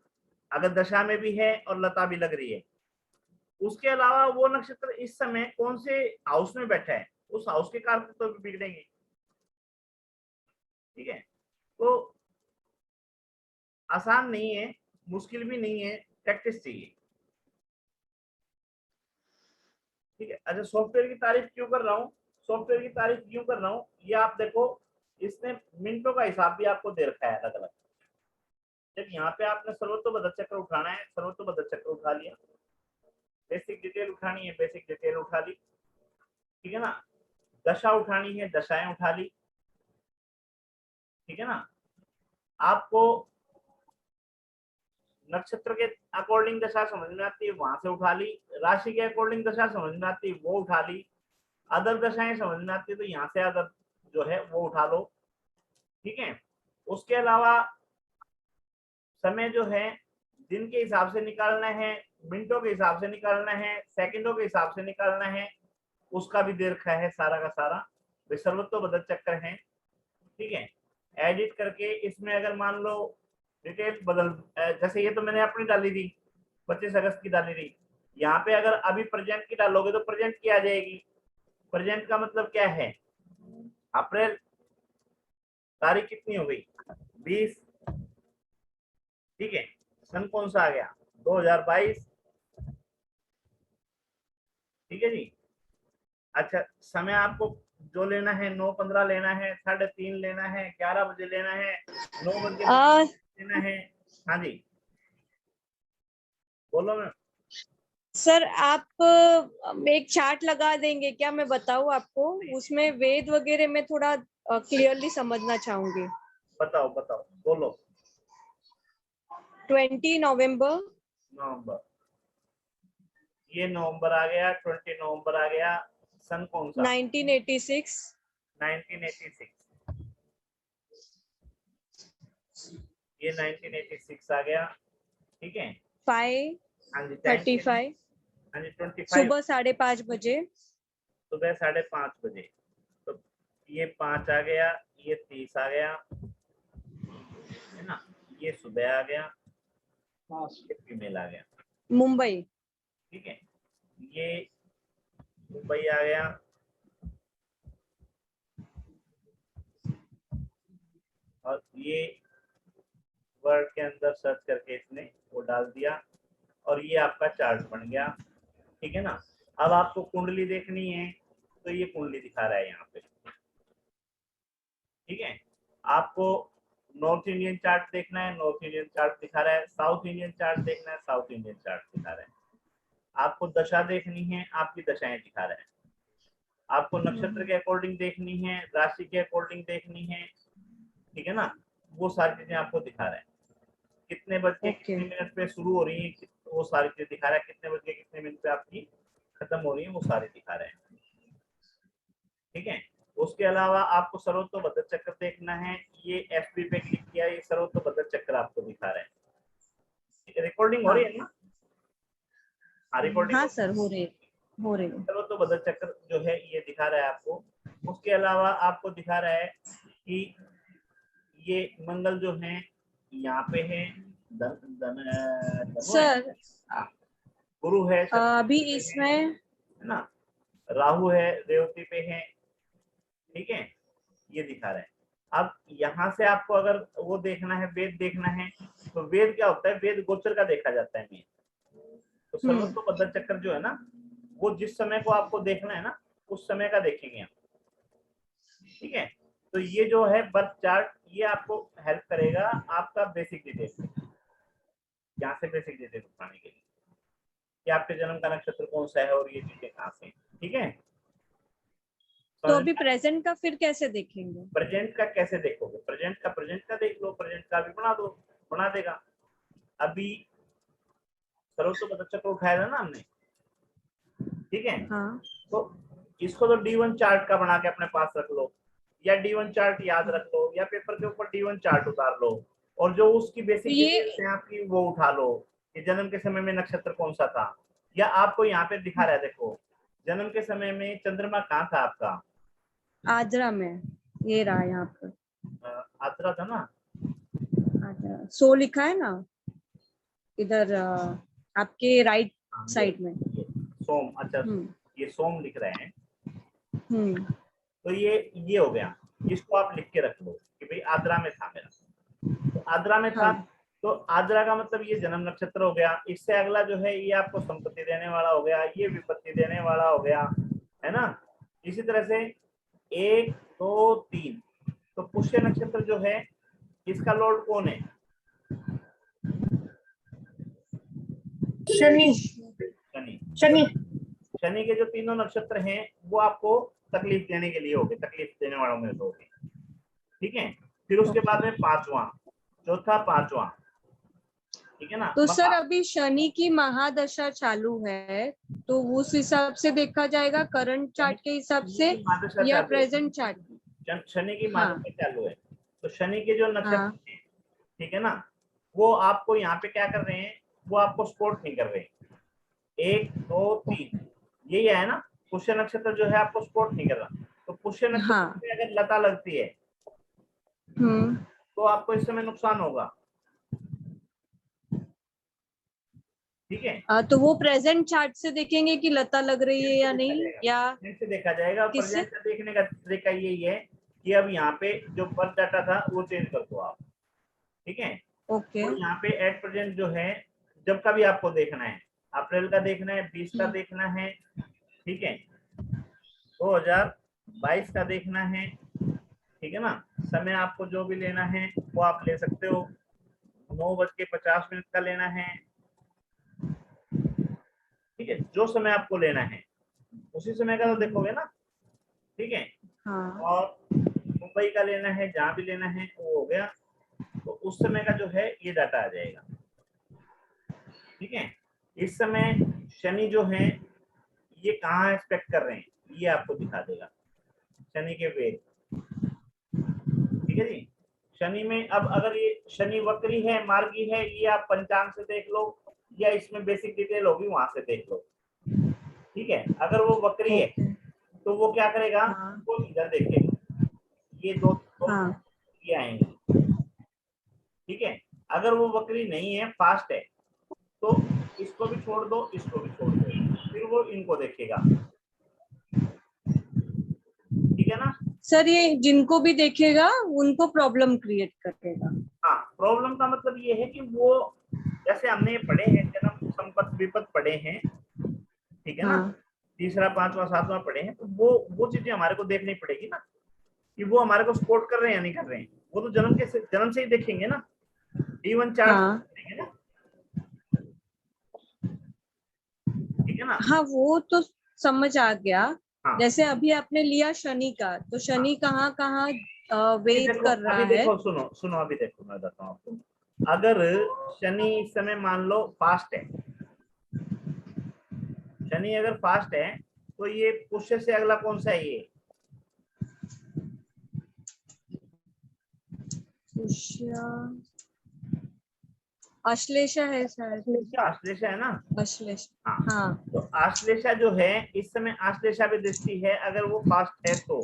अगर दशा में भी है और लता भी लग रही है। उसके अलावा वो नक्षत्र इस समय कौन से हाउस में बैठा है उस हाउस के कारक तत्व भी बिगड़ेंगे, ठीक है। तो आसान नहीं है, मुश्किल भी नहीं है, प्रैक्टिस चाहिए, ठीक है। अच्छा सॉफ्टवेयर की तारीफ क्यों कर रहा हूँ, सॉफ्टवेयर की तारीफ क्यों कर रहा हूँ, ये आप देखो इसने मिनटों का हिसाब भी आपको दे रखा है अलग अलग। जब यहाँ पे आपने सर्वतोपद चक्र उठाना है, सर्वतोपद चक्र उठा लिया, बेसिक डिटेल उठानी है, बेसिक डिटेल उठा ली, ठीक है ना, दशा उठानी है, दशाएं उठा ली, ठीक है ना। आपको नक्षत्र के अकॉर्डिंग दशा समझ में आती है वहां से उठा ली, राशि के अकॉर्डिंग दशा समझ में आती है वो उठा ली, अदर दशाएं समझ में आती है तो यहाँ से अदर जो है वो उठा लो, ठीक है। उसके अलावा समय जो है दिन के हिसाब से निकालना है, मिनटों के हिसाब से निकालना है, सेकंडों के हिसाब से निकालना है, उसका भी दे रखा है सारा का सारा, सर्वतोपद चक्र है, ठीक है। एडिट करके इसमें अगर मान लो डिटेल बदल, जैसे ये तो मैंने अपनी डाली थी 25 अगस्त की डाली थी, यहाँ पे अगर अभी प्रेजेंट की डालोगे तो प्रेजेंट की आ जाएगी। प्रेजेंट का मतलब क्या है, अप्रैल तारीख कितनी हो गई 20, ठीक है, सन कौन सा आ गया 2022, ठीक है जी। अच्छा समय आपको जो लेना है 9:15 लेना है, 3:30 लेना है, 11 बजे लेना है, 9 बजे लेना है, हाँ जी बोलो मैम। सर आप एक चार्ट लगा देंगे क्या, मैं बताऊं आपको, उसमें वेद वगैरह में थोड़ा क्लियरली समझना चाहूंगी। बताओ बताओ बोलो। 20 नवंबर, ये नवंबर आ गया, 20 नवंबर आ गया, सन कौन सा 1986, 1986, ये 1986 आ गया, ठीक है। 5:35 हाँ जी 25 सुबह 5:30 बजे। सुबह 5:30 बजे, तो ये 5 आ गया, ये 30 आ गया, है ना, ये सुबह आ गया, ये फीमेल आ गया, मुंबई। ठीक है। ये मुंबई आ गया, और ये वर्ड के अंदर सर्च करके इसने वो डाल दिया, और ये आपका चार्ट बन गया, ठीक है ना। अब आपको कुंडली देखनी है, तो ये कुंडली दिखा रहा है यहाँ पे, ठीक है। आपको नॉर्थ इंडियन चार्ट देखना है, नॉर्थ इंडियन चार्ट दिखा रहा है। साउथ इंडियन चार्ट देखना है, साउथ इंडियन चार्ट दिखा रहा है। आपको दशा देखनी है, आपकी दशाएं दिखा रहा है। आपको नक्षत्र के अकॉर्डिंग देखनी है, राशि के अकॉर्डिंग देखनी है, ठीक है ना, वो सारी चीजें आपको दिखा रहा है। कितने बज के कितने मिनट पे शुरू हो रही है, वो सारी चीजें दिखा रहा है। कितने बज के कितने मिनट पे आपकी खत्म हो रही है, वो सारी दिखा रहे हैं, ठीक है। उसके अलावा आपको सर्वोत्तम चक्र देखना है, ये एफबी पे क्लिक किया, ये सर्वोत्तम चक्र आपको दिखा रहे हैं। रिकॉर्डिंग हो रही है ना? हाँ रिकॉर्डिंग हाँ सर हो रही है। सर्वोत्तम चक्र जो है ये दिखा रहा है आपको। उसके अलावा आपको दिखा रहा है कि ये मंगल जो है यहाँ पे है, सर गुरु है, अभी इसमें है ना, राहु है, रेवती पे है, ठीक है, ये दिखा रहे हैं। अब यहाँ से आपको अगर वो देखना है, वेद देखना है, तो वेद क्या होता है, वेद गोचर का देखा जाता है मेन। तो सर्वोत्तम चक्र जो है ना, वो जिस समय को आपको देखना है ना, उस समय का देखेंगे हम, ठीक है। तो ये जो है बर्थ चार्ट, ये आपको हेल्प करेगा आपका बेसिक डिटेल, यहाँ से बेसिक डिटेल उठाने के लिए कि आपके जन्म का नक्षत्र कौन सा है और ये चीजें कहाँ से, ठीक है। तो अभी प्रेजेंट का फिर कैसे देखेंगे? प्रेजेंट का कैसे देखोगे? प्रेजेंट का देख लो, प्रेजेंट का भी बना दो, बना देगा। अभी सर्वोत्तम चक्र उठाया था ना हमने, ठीक है। हाँ। तो इसको तो D1 चार्ट का बना के अपने पास रख लो, या D1 चार्ट याद रख लो, या पेपर के ऊपर D1 चार्ट उतार लो, और जो उसकी बेसिक डिटेल्स हैं आपकी वो उठा लो कि जन्म के समय में नक्षत्र कौन सा था। या आपको यहाँ पे दिखा रहा है, देखो जन्म के समय में चंद्रमा कहाँ था आपका? आद्रा में, ये रहा यहाँ पर आद्रा था ना, आद्रा 100 लिखा है ना इधर आपके राइट साइड में। सोम, अच्छा ये सोम लिख रहे हैं, तो ये हो गया। इसको आप लिख के रख लो कि भाई आद्रा में था मेरा, तो आद्रा में था, तो आद्रा का मतलब ये जन्म नक्षत्र हो गया। इससे अगला जो है ये आपको संपत्ति देने वाला हो गया, ये विपत्ति देने वाला हो गया, है ना। इसी तरह से 1 2 3, तो पुष्य नक्षत्र जो है इसका लॉर्ड कौन है? शनि। शनि। शनि शनि के जो तीनों नक्षत्र हैं वो आपको तकलीफ देने के लिए हो गए, तकलीफ देने वालों में हो गए, ठीक है। फिर उसके बाद में पांचवा, चौथा पांचवा, ठीक है ना। तो सर अभी शनि की महादशा चालू है, तो उस हिसाब से देखा जाएगा करंट चार्ट के हिसाब से या प्रेजेंट चार्ट? शनि की महादशा चालू है, तो शनि के जो नक्षत्र हैं, ठीक है ना, वो आपको यहाँ पे क्या कर रहे हैं, वो आपको सपोर्ट नहीं कर रहे। 1 2 3 यही है ना, पुष्य नक्षत्र जो है आपको सपोर्ट नहीं कर रहा। तो पुष्य नक्षत्र में अगर लता लगती है तो आपको इस समय नुकसान होगा, ठीक है। तो वो प्रेजेंट चार्ट से देखेंगे कि लता लग रही है या नहीं, या से देखा जाएगा। प्रेजेंट से देखने का तरीका यही है कि अब यहाँ पे जो बर्थ डाटा था वो चेंज कर दो आप, ठीक है। ओके। तो यहाँ पे एट प्रेजेंट जो है, जब का भी आपको देखना है, अप्रैल का देखना है, 20 का देखना है, ठीक है, 2022 का देखना है, ठीक है ना। समय आपको जो भी लेना है वो आप ले सकते हो। 9:50 का लेना है, ठीक है, जो समय आपको लेना है उसी समय का तो देखोगे ना, ठीक है। और मुंबई का लेना है, जहां भी लेना है वो हो गया, तो उस समय का जो है ये डाटा आ जाएगा, ठीक है। इस समय शनि जो है ये कहाँ एक्सपेक्ट कर रहे हैं ये आपको दिखा देगा। शनि के वेद, ठीक है जी। शनि में अब अगर ये शनि वक्री है, मार्गी है, ये आप पंचांग से देख लो या इसमें बेसिक डिटेल होगी वहां से देख लो, ठीक है। अगर वो वक्री है तो वो क्या करेगा, हाँ। वो इधर देखेगा, ये दो हाँ। ये आएंगे, ठीक है। अगर वो वक्री नहीं है, फास्ट है, तो इसको भी छोड़ दो, इसको भी छोड़ दो, फिर वो इनको देखेगा, ठीक है ना। सर ये जिनको भी देखेगा उनको प्रॉब्लम क्रिएट करेगा। हाँ, प्रॉब्लम का मतलब ये है कि वो, जैसे हमने ये पढ़े हैं जन्म संपत्ति विपत्ति पढ़े हैं, ठीक है ना, हाँ। तीसरा पांचवा सातवां पढ़े हैं, तो वो चीजें हमारे को देखनी पड़ेगी ना, कि वो हमारे को सपोर्ट कर रहे हैं या नहीं कर रहे हैं। वो तो जन्म से ही देखेंगे ना, D1 चार्ट हाँ। देखेंगे ना, ठीक है ना। हाँ वो तो समझ आ गया। हाँ, जैसे अभी आपने लिया शनि का, तो शनि कहाँ कहाँ अभी वेट देखो, कर रहा है। सुनो सुनो, अभी देखो मैं बताता हूँ आपको। अगर शनि इस समय मान लो फास्ट है, शनि अगर फास्ट है, तो ये पुष्य से अगला कौन सा है, ये अश्लेषा है शायद। आश्लेषा है ना। अश्लेषा। हाँ, हाँ। तो आश्लेषा जो है इस समय, आश्लेषा भी दृष्टि है अगर वो फास्ट है तो,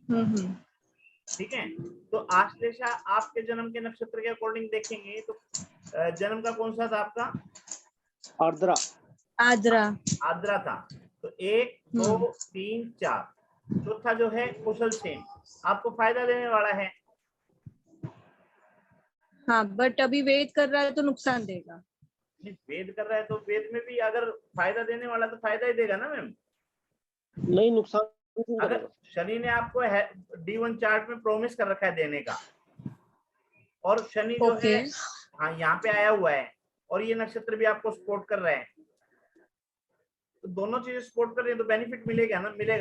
हम्म। ठीक है। तो आश्लेषा आपके जन्म के नक्षत्र के अकॉर्डिंग देखेंगे तो जन्म का कौन सा था आपका, आर्द्रा। आद्रा। आर्द्रा था। तो 1 2 3 4, चौथा जो है कुशल सेन, आपको फायदा देने वाला है। हाँ बट अभी वेट कर रहा है तो नुकसान देगा। वेद कर रहा है तो वेद में भी अगर फायदा देने वाला तो फायदा ही देगा ना मैम। नहीं, नुकसान नहीं अगर करेगा। शनि ने आपको D1 चार्ट में प्रॉमिस कर रखा है देने का, और शनि जो ओके। है हाँ यहाँ पे आया हुआ है, और ये नक्षत्र भी आपको सपोर्ट कर रहा है, तो दोनों चीजें सपोर्ट कर रही है तो बेनिफिट मिलेगा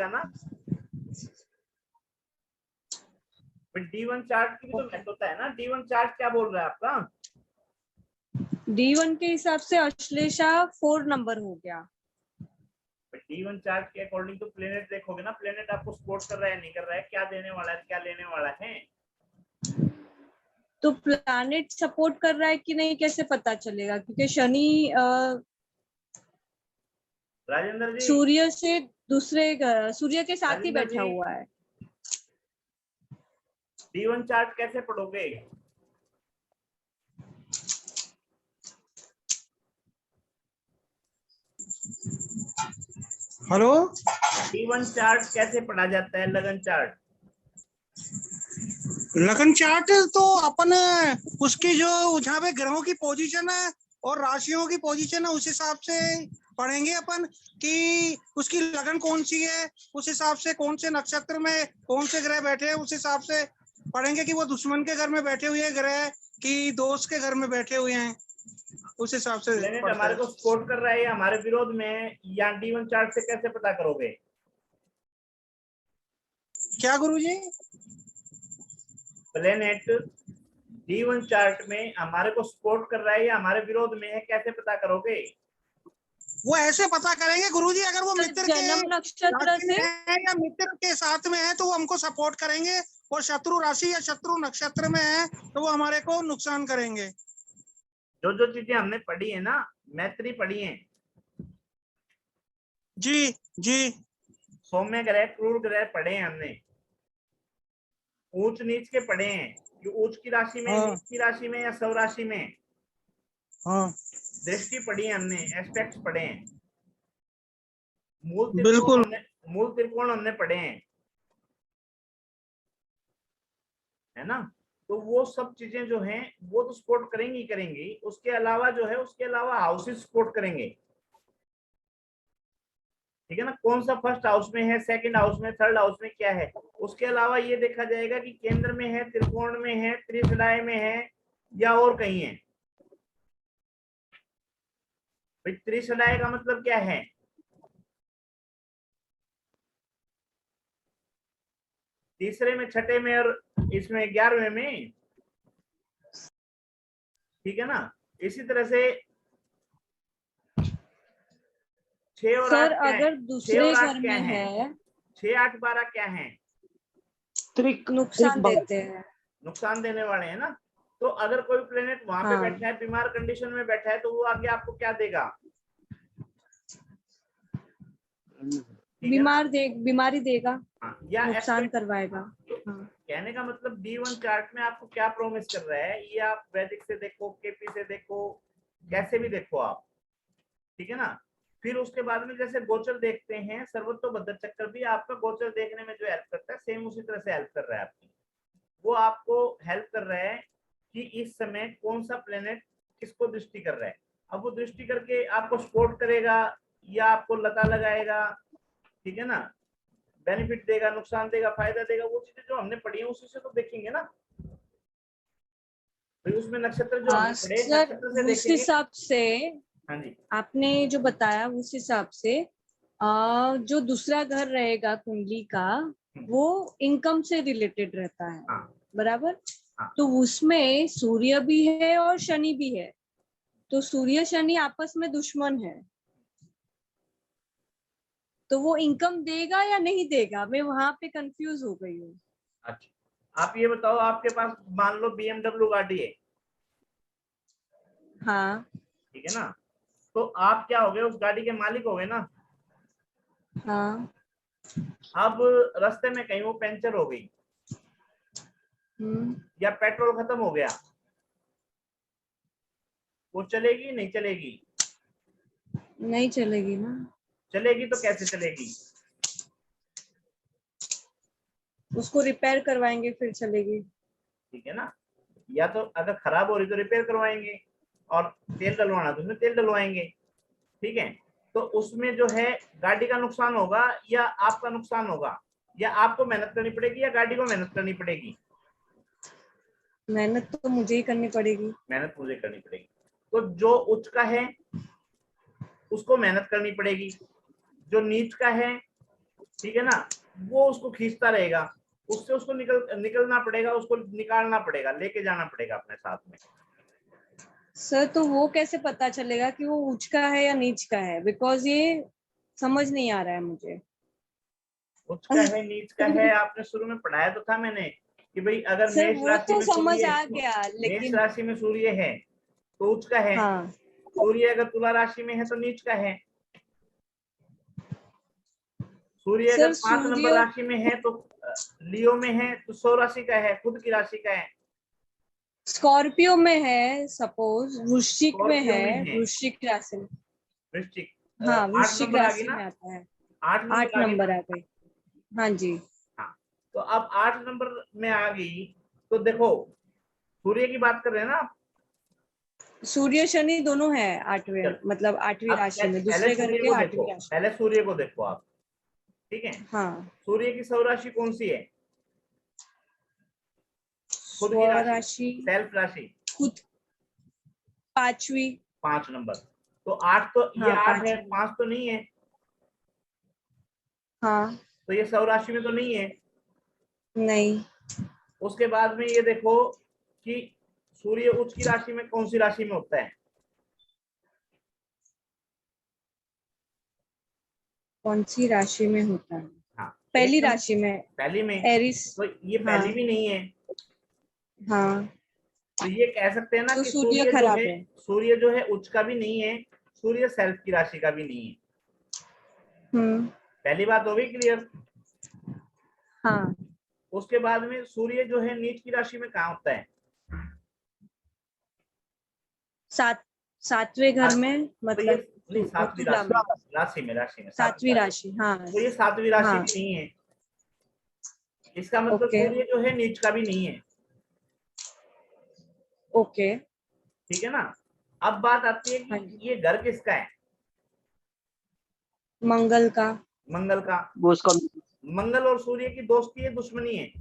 ना। D1 चार्ट की भी तो महत्वता है ना। D1 चार्ट क्या बोल रहा है आपका, D1 के हिसाब से अश्लेषा 4 नंबर हो गया। D1 चार्ट के अकॉर्डिंग तो प्लेनेट देखोगे ना, प्लेनेट आपको सपोर्ट कर रहा है नहीं कर रहा है, क्या देने वाला है क्या लेने वाला है। तो प्लैनेट सपोर्ट कर रहा है कि नहीं कैसे पता चलेगा, क्योंकि शनि राजेंद्र जी, सूर्य से सूर्य के साथ ही राजेंद्र बैठा जी, हुआ है। D1 चार्ट कैसे पढ़ोगे, हेलो, D1 चार्ट कैसे पढ़ा जाता है, लगन चार्ट। लगन चार्ट तो अपन उसकी जो जहाँ पे ग्रहों की पोजीशन है और राशियों की पोजीशन है उस हिसाब से पढ़ेंगे अपन कि उसकी लगन कौन सी है, उस हिसाब से कौन से नक्षत्र में कौन से ग्रह बैठे हैं उस हिसाब से पढ़ेंगे कि वो दुश्मन के घर में बैठे हुए ग्रह कि दोस्त के घर में बैठे हुए हैं, उस हिसाब से प्लेनेट हमारे को सपोर्ट कर रहा है या हमारे विरोध में है, या D1 चार्ट से कैसे पता करोगे। क्या गुरुजी? प्लेनेट D1 चार्ट में हमारे को सपोर्ट कर रहा है या हमारे विरोध में है, कैसे पता करोगे। वो ऐसे पता करेंगे गुरुजी, अगर वो मित्र के जन्म नक्षत्र राशि से। में है या मित्र के साथ में है तो वो हमको सपोर्ट करेंगे, और शत्रु राशि या शत्रु नक्षत्र में है तो वो हमारे को नुकसान करेंगे। जो चीजें हमने पढ़ी है ना, मैत्री पढ़ी है, जी जी। सौम्य ग्रह क्रूर ग्रह पढ़े हैं हमने, ऊंच नीच के पढ़े हैं कि उच्च की राशि में, हाँ नीच की राशि में या सब राशि में, हाँ दृष्टि पढ़ी है हमने, एस्पेक्ट्स पढ़े हैं, बिल्कुल। मूल त्रिकोण हमने पढ़े हैं, है ना। तो वो सब चीजें जो हैं वो तो सपोर्ट करेंगी ही करेंगी, उसके अलावा जो है, उसके अलावा हाउसेस सपोर्ट करेंगे, ठीक है ना। कौन सा फर्स्ट हाउस में है, सेकंड हाउस में, थर्ड हाउस में क्या है, उसके अलावा ये देखा जाएगा कि केंद्र में है, त्रिकोण में है, त्रिसलाय में है, या और कहीं है। भाई त्रिसलाय का मतलब क्या है, तीसरे में, छठे में और इसमें 11वें में, ठीक है ना। इसी तरह से 6 और 8 सर क्या है, अगर 6 दूसरे और 8 घर क्या में है, है 6, 8, 12 क्या है? त्रिक नुकसान त्रिक देते हैं। नुकसान देने वाले हैं ना। तो अगर कोई प्लेनेट वहां पे हाँ। बैठा है, बीमार कंडीशन में बैठा है, तो वो आगे आपको क्या देगा? ठीक है ना? बीमारी देगा, हाँ, या नुकसान aspect- करवाएगा। हाँ। कहने का मतलब D1 चार्ट में आपको क्या प्रोमिस कर रहा है, ये आप वैदिक से देखो, केपी से देखो, कैसे भी देखो आप, ठीक है ना। फिर उसके बाद में जैसे गोचर देखते हैं, सर्वतोभद्र चक्कर भी आपका गोचर देखने में जो हेल्प करता है, सेम उसी तरह से हेल्प कर रहा है आपकी। वो आपको हेल्प कर रहा है कि इस समय कौन सा प्लेनेट किसको दृष्टि कर रहा है। अब वो दृष्टि करके आपको सपोर्ट करेगा या आपको लता लगाएगा, ठीक है ना, बेनिफिट देगा, नुकसान देगा, फायदा देगा, वो चीजें जो हमने पढ़ी है उसी से तो देखेंगे ना। तो उसमें नक्षत्र जो हमने पढ़े, सर नक्षत्र से उस देखेंगे। हिसाब से हाँ जी, आपने जो बताया उस हिसाब से जो दूसरा घर रहेगा कुंडली का वो इनकम से रिलेटेड रहता है, हाँ बराबर। हाँ। तो उसमें सूर्य भी है और शनि भी है, तो सूर्य शनि आपस में दुश्मन है, तो वो इनकम देगा या नहीं देगा, मैं वहां पे कंफ्यूज हो गई हूँ। अच्छा, आप ये बताओ, आपके पास मान लो BMW गाड़ी है, हाँ ठीक है ना, तो आप क्या हो गए, उस गाड़ी के मालिक हो गए ना। हाँ। अब रास्ते में कहीं वो पंचर हो गई हम्म। या पेट्रोल खत्म हो गया, वो चलेगी नहीं चलेगी? नहीं चलेगी ना। चलेगी तो कैसे चलेगी? उसको रिपेयर करवाएंगे फिर चलेगी। ठीक है ना, या तो अगर खराब हो रही तो रिपेयर करवाएंगे, और तेल डलवाना तो उसमें तेल डलवाएंगे, ठीक है। तो उसमें जो है गाड़ी का नुकसान होगा या आपका नुकसान होगा, या आपको मेहनत करनी पड़ेगी या गाड़ी को मेहनत करनी पड़ेगी? मेहनत तो मुझे ही करनी पड़ेगी। मेहनत मुझे करनी पड़ेगी। तो जो उच्च का है उसको मेहनत करनी पड़ेगी, जो नीच का है, ठीक है ना, वो उसको खींचता रहेगा, उससे उसको निकलना पड़ेगा, उसको निकालना पड़ेगा, लेके जाना पड़ेगा अपने साथ में। सर तो वो कैसे पता चलेगा कि वो उच्च का है या नीच का है, बिकॉज ये समझ नहीं आ रहा है मुझे। उच्च का है नीच का है, आपने शुरू में पढ़ाया तो था मैंने कि भाई अगर सर मेष वो राशि तो में समझ सूर्य, आ गया, मेष लेकिन राशि में सूर्य है तो उच्च का है, हाँ सूर्य अगर तुला राशि में है तो नीच का है, सूर्य अगर सर 5 नंबर सूर्य राशि में है तो लियो में है तो 100 राशि का है, खुद की राशि का है। स्कॉर्पियो में है, सपोज वृश्चिक में स्कॉर्पियो है, में है, वृश्चिक राशि में। वृश्चिक, हाँ 8 वृश्चिक नंबर आ गई राशि ना, में आता है। 8 8 नंबर आ गई नंबर ना। आ गई। हाँ जी। हाँ, तो अब 8 नंबर में आ गई, तो देखो सूर्य की बात कर रहे हैं ना आप। सूर्य शनि दोनों है 8वें, चलो, मतलब 8वीं अब राशि में, पहले दूसरे घर सूर्य के को 8वीं देखो, राशि। पहले सूर्य को देखो आप, ठीक है। हाँ। सूर्य की सौराशि कौन सी है? खुद की राशि, स्वराशि सेल्फ राशि, खुद 5वीं। 5 नंबर। तो 8 तो ये हाँ 8 है, 5वीं। 5 तो नहीं है, हाँ तो ये सौराशि में तो नहीं है। नहीं। उसके बाद में ये देखो कि सूर्य उच्च की राशि में कौन सी राशि में होता है? कौन सी राशि में होता है? हाँ, पहली एकदम राशि में, पहली में। एरिस। तो ये हाँ पहली भी नहीं है, हाँ। तो ये कह सकते हैं ना तो कि सूर्य सूर्य जो खराब है, है। सूर्य जो है उच्च का भी नहीं है, सूर्य सेल्फ की राशि का भी नहीं है। पहली बात हो गई क्लियर। हाँ। उसके बाद में सूर्य जो है नीच की राशि में कहाँ होता है? 7वें घर में, तो ये मतलब नहीं, 7वीं तुला राशि, में। राशि में, राशि में 7वीं 7वीं राशि। राशि, हाँ। तो ये 7वीं राशि हाँ भी नहीं है, इसका मतलब ओके सूर्य जो है नीच का भी नहीं है, ओके। ठीक है ना। अब बात आती है हाँ कि जी। ये घर किसका है? मंगल का। मंगल का। वो उसका मंगल और सूर्य की दोस्ती है, दुश्मनी है?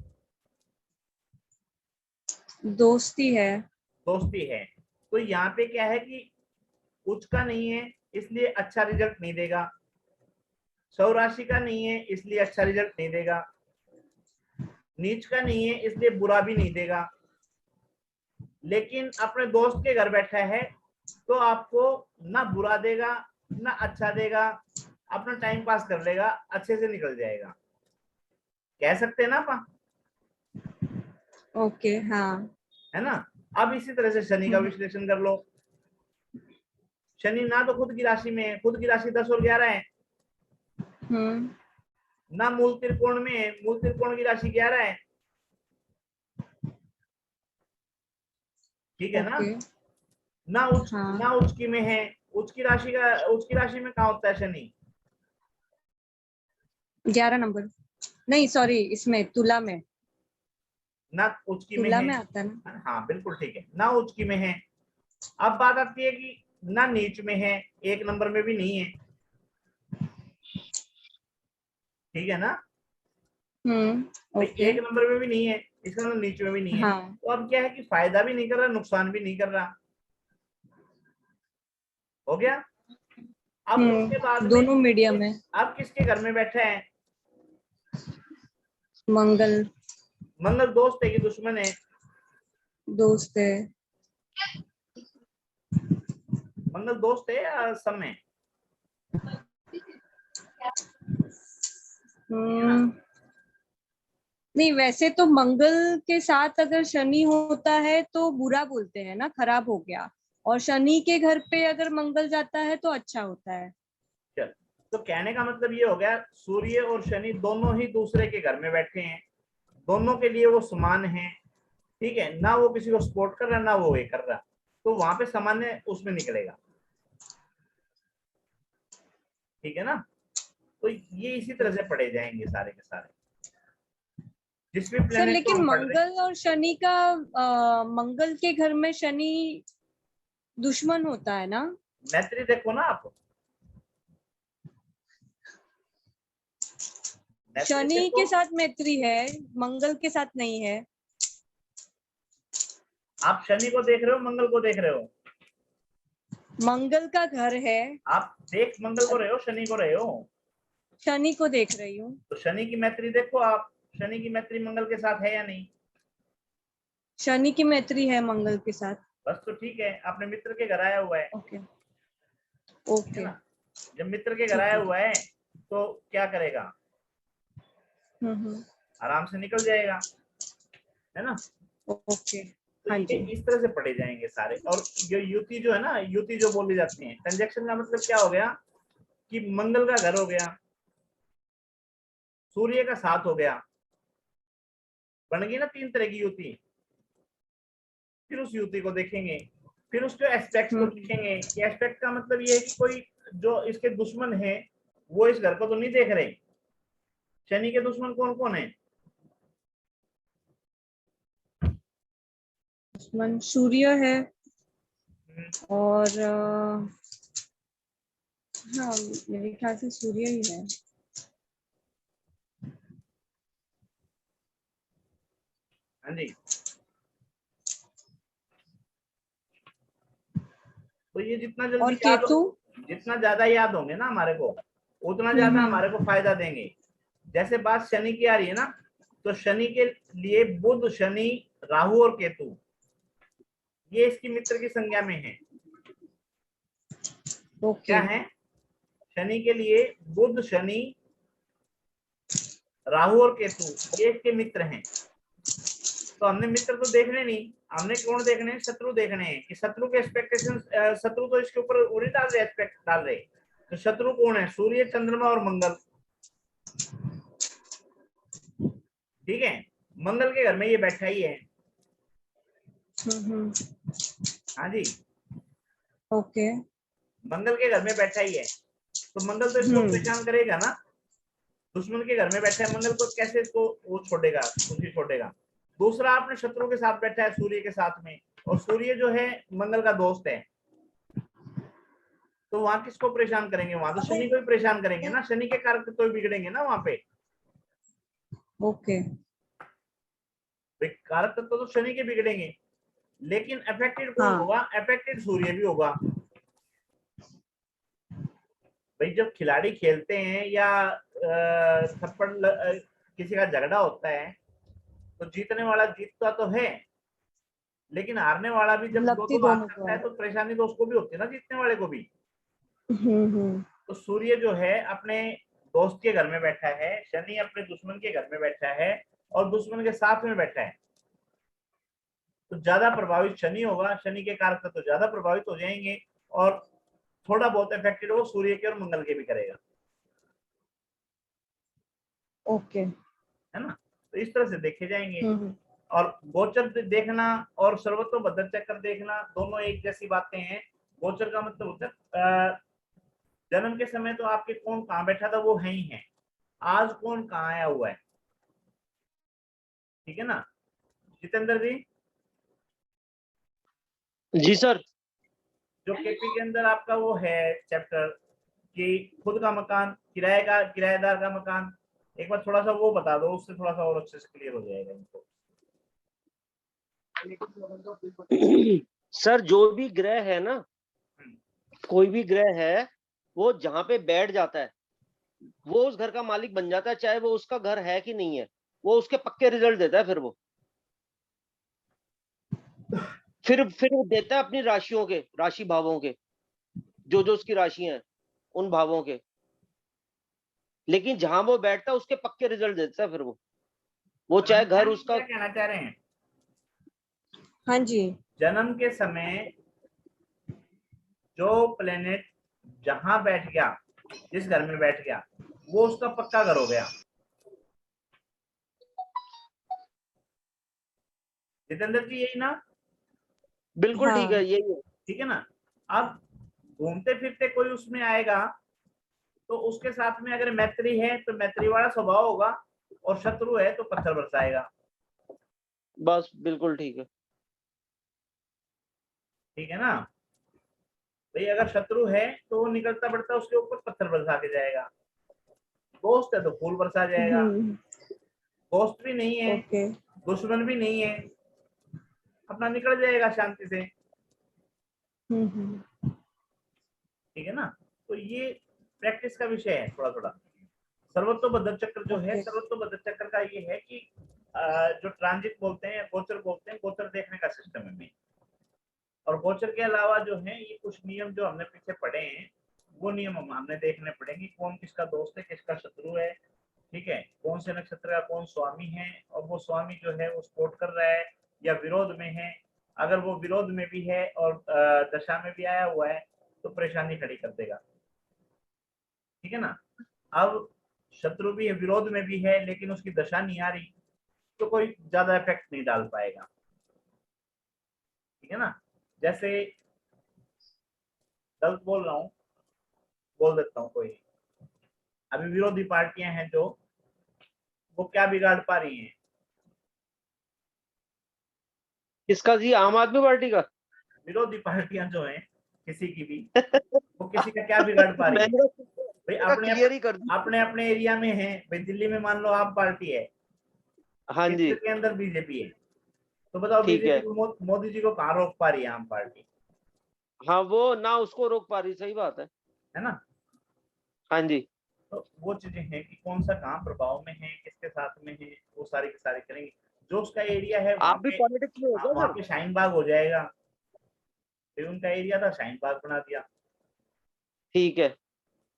दोस्ती है। दोस्ती है। तो यहाँ पे क्या है कि उच्च का नहीं है इसलिए अच्छा रिजल्ट नहीं देगा, सौ राशि का नहीं है इसलिए अच्छा रिजल्ट नहीं देगा, नीच का नहीं है इसलिए बुरा भी नहीं देगा, लेकिन अपने दोस्त के घर बैठा है तो आपको ना बुरा देगा ना अच्छा देगा, अपना टाइम पास कर लेगा, अच्छे से निकल जाएगा। कह सकते हैं ना अपन, ओके हाँ। है ना। अब इसी तरह से शनि का विश्लेषण कर लो। शनि ना तो खुद की राशि में है, खुद की राशि 10 और 11 है, ना मूल त्रिकोण में है, मूल त्रिकोण की राशि 11 है, ठीक है ना। ओके ना उच्च हाँ। ना उच्च की में है, उच्च की राशि में कहाँ होता है शनि? 11 नंबर, नहीं सॉरी, इसमें तुला में, ना उच्च की में तुला है, में आता है ना। हाँ बिल्कुल ठीक है, ना उच्च की में है। अब बात आती है कि ना नीच में है, 1 नंबर में भी नहीं है, ठीक है ना। भाई ओके 1 नंबर में भी नहीं है, इसका मतलब नीच में भी नहीं है। हाँ। तो अब क्या है कि फायदा भी नहीं कर रहा, नुकसान भी नहीं कर रहा, हो गया। अब उसके बाद में दोनों मीडियम है। अब किसके घर में बैठा है? मंगल मंगल दोस्त है कि दुश्मन है? दोस्त है। मंगल दोस्त है या सम है? ठीक है ना। नहीं, वैसे तो मंगल के साथ अगर शनि होता है तो बुरा बोलते हैं ना, खराब हो गया, और शनि के घर पे अगर मंगल जाता है तो अच्छा होता है। चल, तो कहने का मतलब ये हो गया, सूर्य और शनि दोनों ही दूसरे के घर में बैठे हैं, दोनों के लिए वो समान है, ठीक है ना। वो किसी को सपोर्ट कर रहा ना वो ये कर रहा, तो वहां पे सामान्य उसमें निकलेगा, ठीक है ना। तो ये इसी तरह से पढ़े जाएंगे सारे के सारे, जिस भी सर प्लेनेट को लेकिन हम पढ़ रहे हैं। मंगल और शनि का मंगल के घर में शनि दुश्मन होता है ना। मैत्री देखो ना आप, मैत्री शनि देखो। के साथ मैत्री है, मंगल के साथ नहीं है। आप शनि को देख रहे हो, मंगल को देख रहे हो? मंगल का घर है। आप देख मंगल को रहे हो, शनि को रहे हो? शनि को देख रही हूँ। तो शनि की मैत्री देखो आप, शनि की मैत्री मंगल के साथ है या नहीं? शनि की मैत्री है मंगल के साथ। बस तो ठीक है, अपने मित्र के घर आया हुआ है, ओके ठीक है ओके ना। जब मित्र के घर ठीक आया है। हुआ है तो क्या करेगा? आराम से निकल जाएगा, है ना। ओके तो हाँ ये जी। इस तरह से पढ़े जाएंगे सारे। और जो युति जो है ना, युति जो बोली जाती है, कंजक्शन का मतलब क्या हो गया कि मंगल का घर हो गया, सूर्य का साथ हो गया, बन गई ना 3 तरह की युति। फिर उस युति को देखेंगे, फिर उसके एस्पेक्ट को देखेंगे कि एस्पेक्ट का मतलब ये है कि कोई जो इसके दुश्मन है वो इस घर को तो नहीं देख रहे। शनि के दुश्मन कौन कौन है? दुश्मन सूर्य है, और हाँ मेरे ख्याल से सूर्य ही है। हाँ जी। तो ये जितना जल्दी और याद केतु। जितना ज्यादा याद होंगे ना हमारे को, उतना ज्यादा हमारे को फायदा देंगे। जैसे बात शनि की आ रही है ना, तो शनि के लिए बुध, शनि, राहु और केतु, ये इसकी मित्र की संज्ञा में है। ओके क्या है? शनि के लिए बुध, शनि, राहु और केतु ये इसके मित्र हैं। तो हमने मित्र तो देखने नहीं, हमने कौन देखने हैं? शत्रु देखने हैं कि शत्रु के एक्सपेक्टेशन, शत्रु तो इसके ऊपर उड़ी डाल रहे, एक्सपेक्ट डाल रहे। तो शत्रु कौन है? सूर्य, चंद्रमा और मंगल, ठीक है। मंगल के घर में ये बैठा ही है। हाँ जी, ओके मंगल के घर में बैठा ही है, तो मंगल तो इसको परेशान करेगा ना। दुश्मन के घर में बैठा है मंगल, तो कैसे इसको वो छोड़ेगा, खुशी छोड़ेगा। दूसरा, आपने शत्रु के साथ बैठा है सूर्य के साथ में, और सूर्य जो है मंगल का दोस्त है, तो वहां किसको परेशान करेंगे? वहां तो शनि को ही परेशान करेंगे ना, शनि के कारक तो बिगड़ेंगे ना वहां पे। ओके कारक तत्व तो शनि के बिगड़ेंगे, लेकिन अफेक्टेड कौन हाँ। होगा? अफेक्टेड सूर्य भी होगा। भाई जब खिलाड़ी खेलते हैं या थप्पड़ किसी का झगड़ा होता है, तो जीतने वाला जीतता तो है, लेकिन हारने वाला भी जब दो लगती दो हाथ दोनों को करता है है। तो परेशानी तो उसको भी होती है ना, जीतने वाले को भी। हम्म तो सूर्य जो है अपने दोस्त के घर में बैठा है, शनि अपने दुश्मन के घर में बैठा है और दुश्मन के साथ में बैठा है, तो ज्यादा प्रभावित शनि होगा, शनि के कारक तत्व तो ज्यादा प्रभावित हो जाएंगे और थोड़ा बहुत इफेक्टेड वो सूर्य के और मंगल के भी करेगा, ओके। है ना। तो इस तरह से देखे जाएंगे। हम्म। और गोचर देखना और सर्वतोभद्र चक्र देखना दोनों एक जैसी बातें हैं। गोचर का मतलब होता है जन्म के समय तो आपके कौन कहाँ बैठा था वो है ही है, आज कौन कहाँ आया हुआ है, ठीक है ना। जितेंद्र जी, जी सर। जो केपी के अंदर आपका वो है चैप्टर कि खुद का मकान, किराए का, किराएदार का मकान, एक बार थोड़ा सा वो बता दो, उससे थोड़ा सा और अच्छे से क्लियर हो जाएगा इनको। सर जो भी ग्रह है ना, कोई भी ग्रह है, वो जहां पे बैठ जाता है वो उस घर का मालिक बन जाता है, चाहे वो उसका घर है कि नहीं है, वो उसके पक्के रिजल्ट देता है। फिर वो देता है अपनी राशियों के, राशि भावों के, जो जो उसकी राशि हैं उन भावों के, लेकिन जहां वो बैठता है उसके पक्के रिजल्ट देता है। फिर वो चाहे घर उसका, क्या कहना चाह रहे हैं? हाँ जी। जन्म के समय जो प्लेनेट जहां बैठ गया, जिस घर में बैठ गया, वो उसका पक्का घर हो गया। जितेंद्र जी यही ना? बिल्कुल ठीक है, हाँ। यही है। ठीक है ना। अब घूमते फिरते कोई उसमें आएगा तो उसके साथ में अगर मैत्री है तो मैत्री वाला स्वभाव होगा, और शत्रु है तो पत्थर बरसाएगा। बस बिल्कुल ठीक है। ठीक है ना भाई, अगर शत्रु है तो वो निकलता बढ़ता उसके ऊपर पत्थर बरसा के जाएगा, दोस्त है तो फूल बरसा जाएगा। दोस्त भी नहीं है, ओके। दुश्मन भी नहीं है, अपना निकल जाएगा शांति से। ठीक है ना। तो ये प्रैक्टिस का विषय है थोड़ा थोड़ा। सर्वतोभद्र चक्र जो है, ओके। सर्वतोभद्र चक्र का ये है कि जो ट्रांजिट बोलते हैं, गोचर बोलते हैं, गोचर देखने का सिस्टम है मेन। और गोचर के अलावा जो है ये कुछ नियम जो हमने पीछे पढ़े हैं, वो नियम हमने देखने पड़ेंगे, कौन किसका दोस्त है, किसका शत्रु है, ठीक है, कौन से नक्षत्र का कौन स्वामी है, और वो स्वामी जो है वो सपोर्ट कर रहा है या विरोध में है। अगर वो विरोध में भी है और दशा में भी आया हुआ है तो परेशानी खड़ी कर देगा। ठीक है ना। अब शत्रु भी है, विरोध में भी है, लेकिन उसकी दशा नहीं आ रही तो कोई ज्यादा इफेक्ट नहीं डाल पाएगा। ठीक है ना। जैसे गलत बोल रहा हूँ, बोल देता हूँ, कोई अभी विरोधी पार्टियां हैं जो वो क्या बिगाड़ पा रही हैं? किसका जी? आम आदमी पार्टी का? विरोधी पार्टियां जो हैं किसी की भी, वो किसी का क्या बिगाड़ पा रही है? भाई अपने क्लियर ही कर अपने अपने एरिया में है। भाई दिल्ली में मान लो आप पार्टी है, हाँ जी, केंद्र के अंदर बीजेपी है, तो बताओ ठीक है। बीजेपी को मोदी जी को कहाँ रोक पा रही है आम पार्टी? हाँ, वो ना उसको रोक पा रही, सही बात है ना। हाँ जी। तो वो चीजें हैं कि कौन सा काम प्रभाव में है, किसके साथ में है, वो सारी की सारी करेंगे। जो उसका एरिया है आप भी पॉलिटिक्स में हो क्या वहां सर? पे शाहीन बाग हो जाएगा। फिर उनका एरिया था, शाहीन बाग बना दिया, ठीक है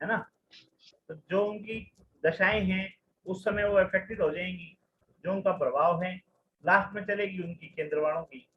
ना। तो जो उनकी दशाएं हैं उस समय वो इफेक्टेड हो जाएंगी, जो उनका प्रभाव है लास्ट में चलेगी उनकी केंद्र वालों की।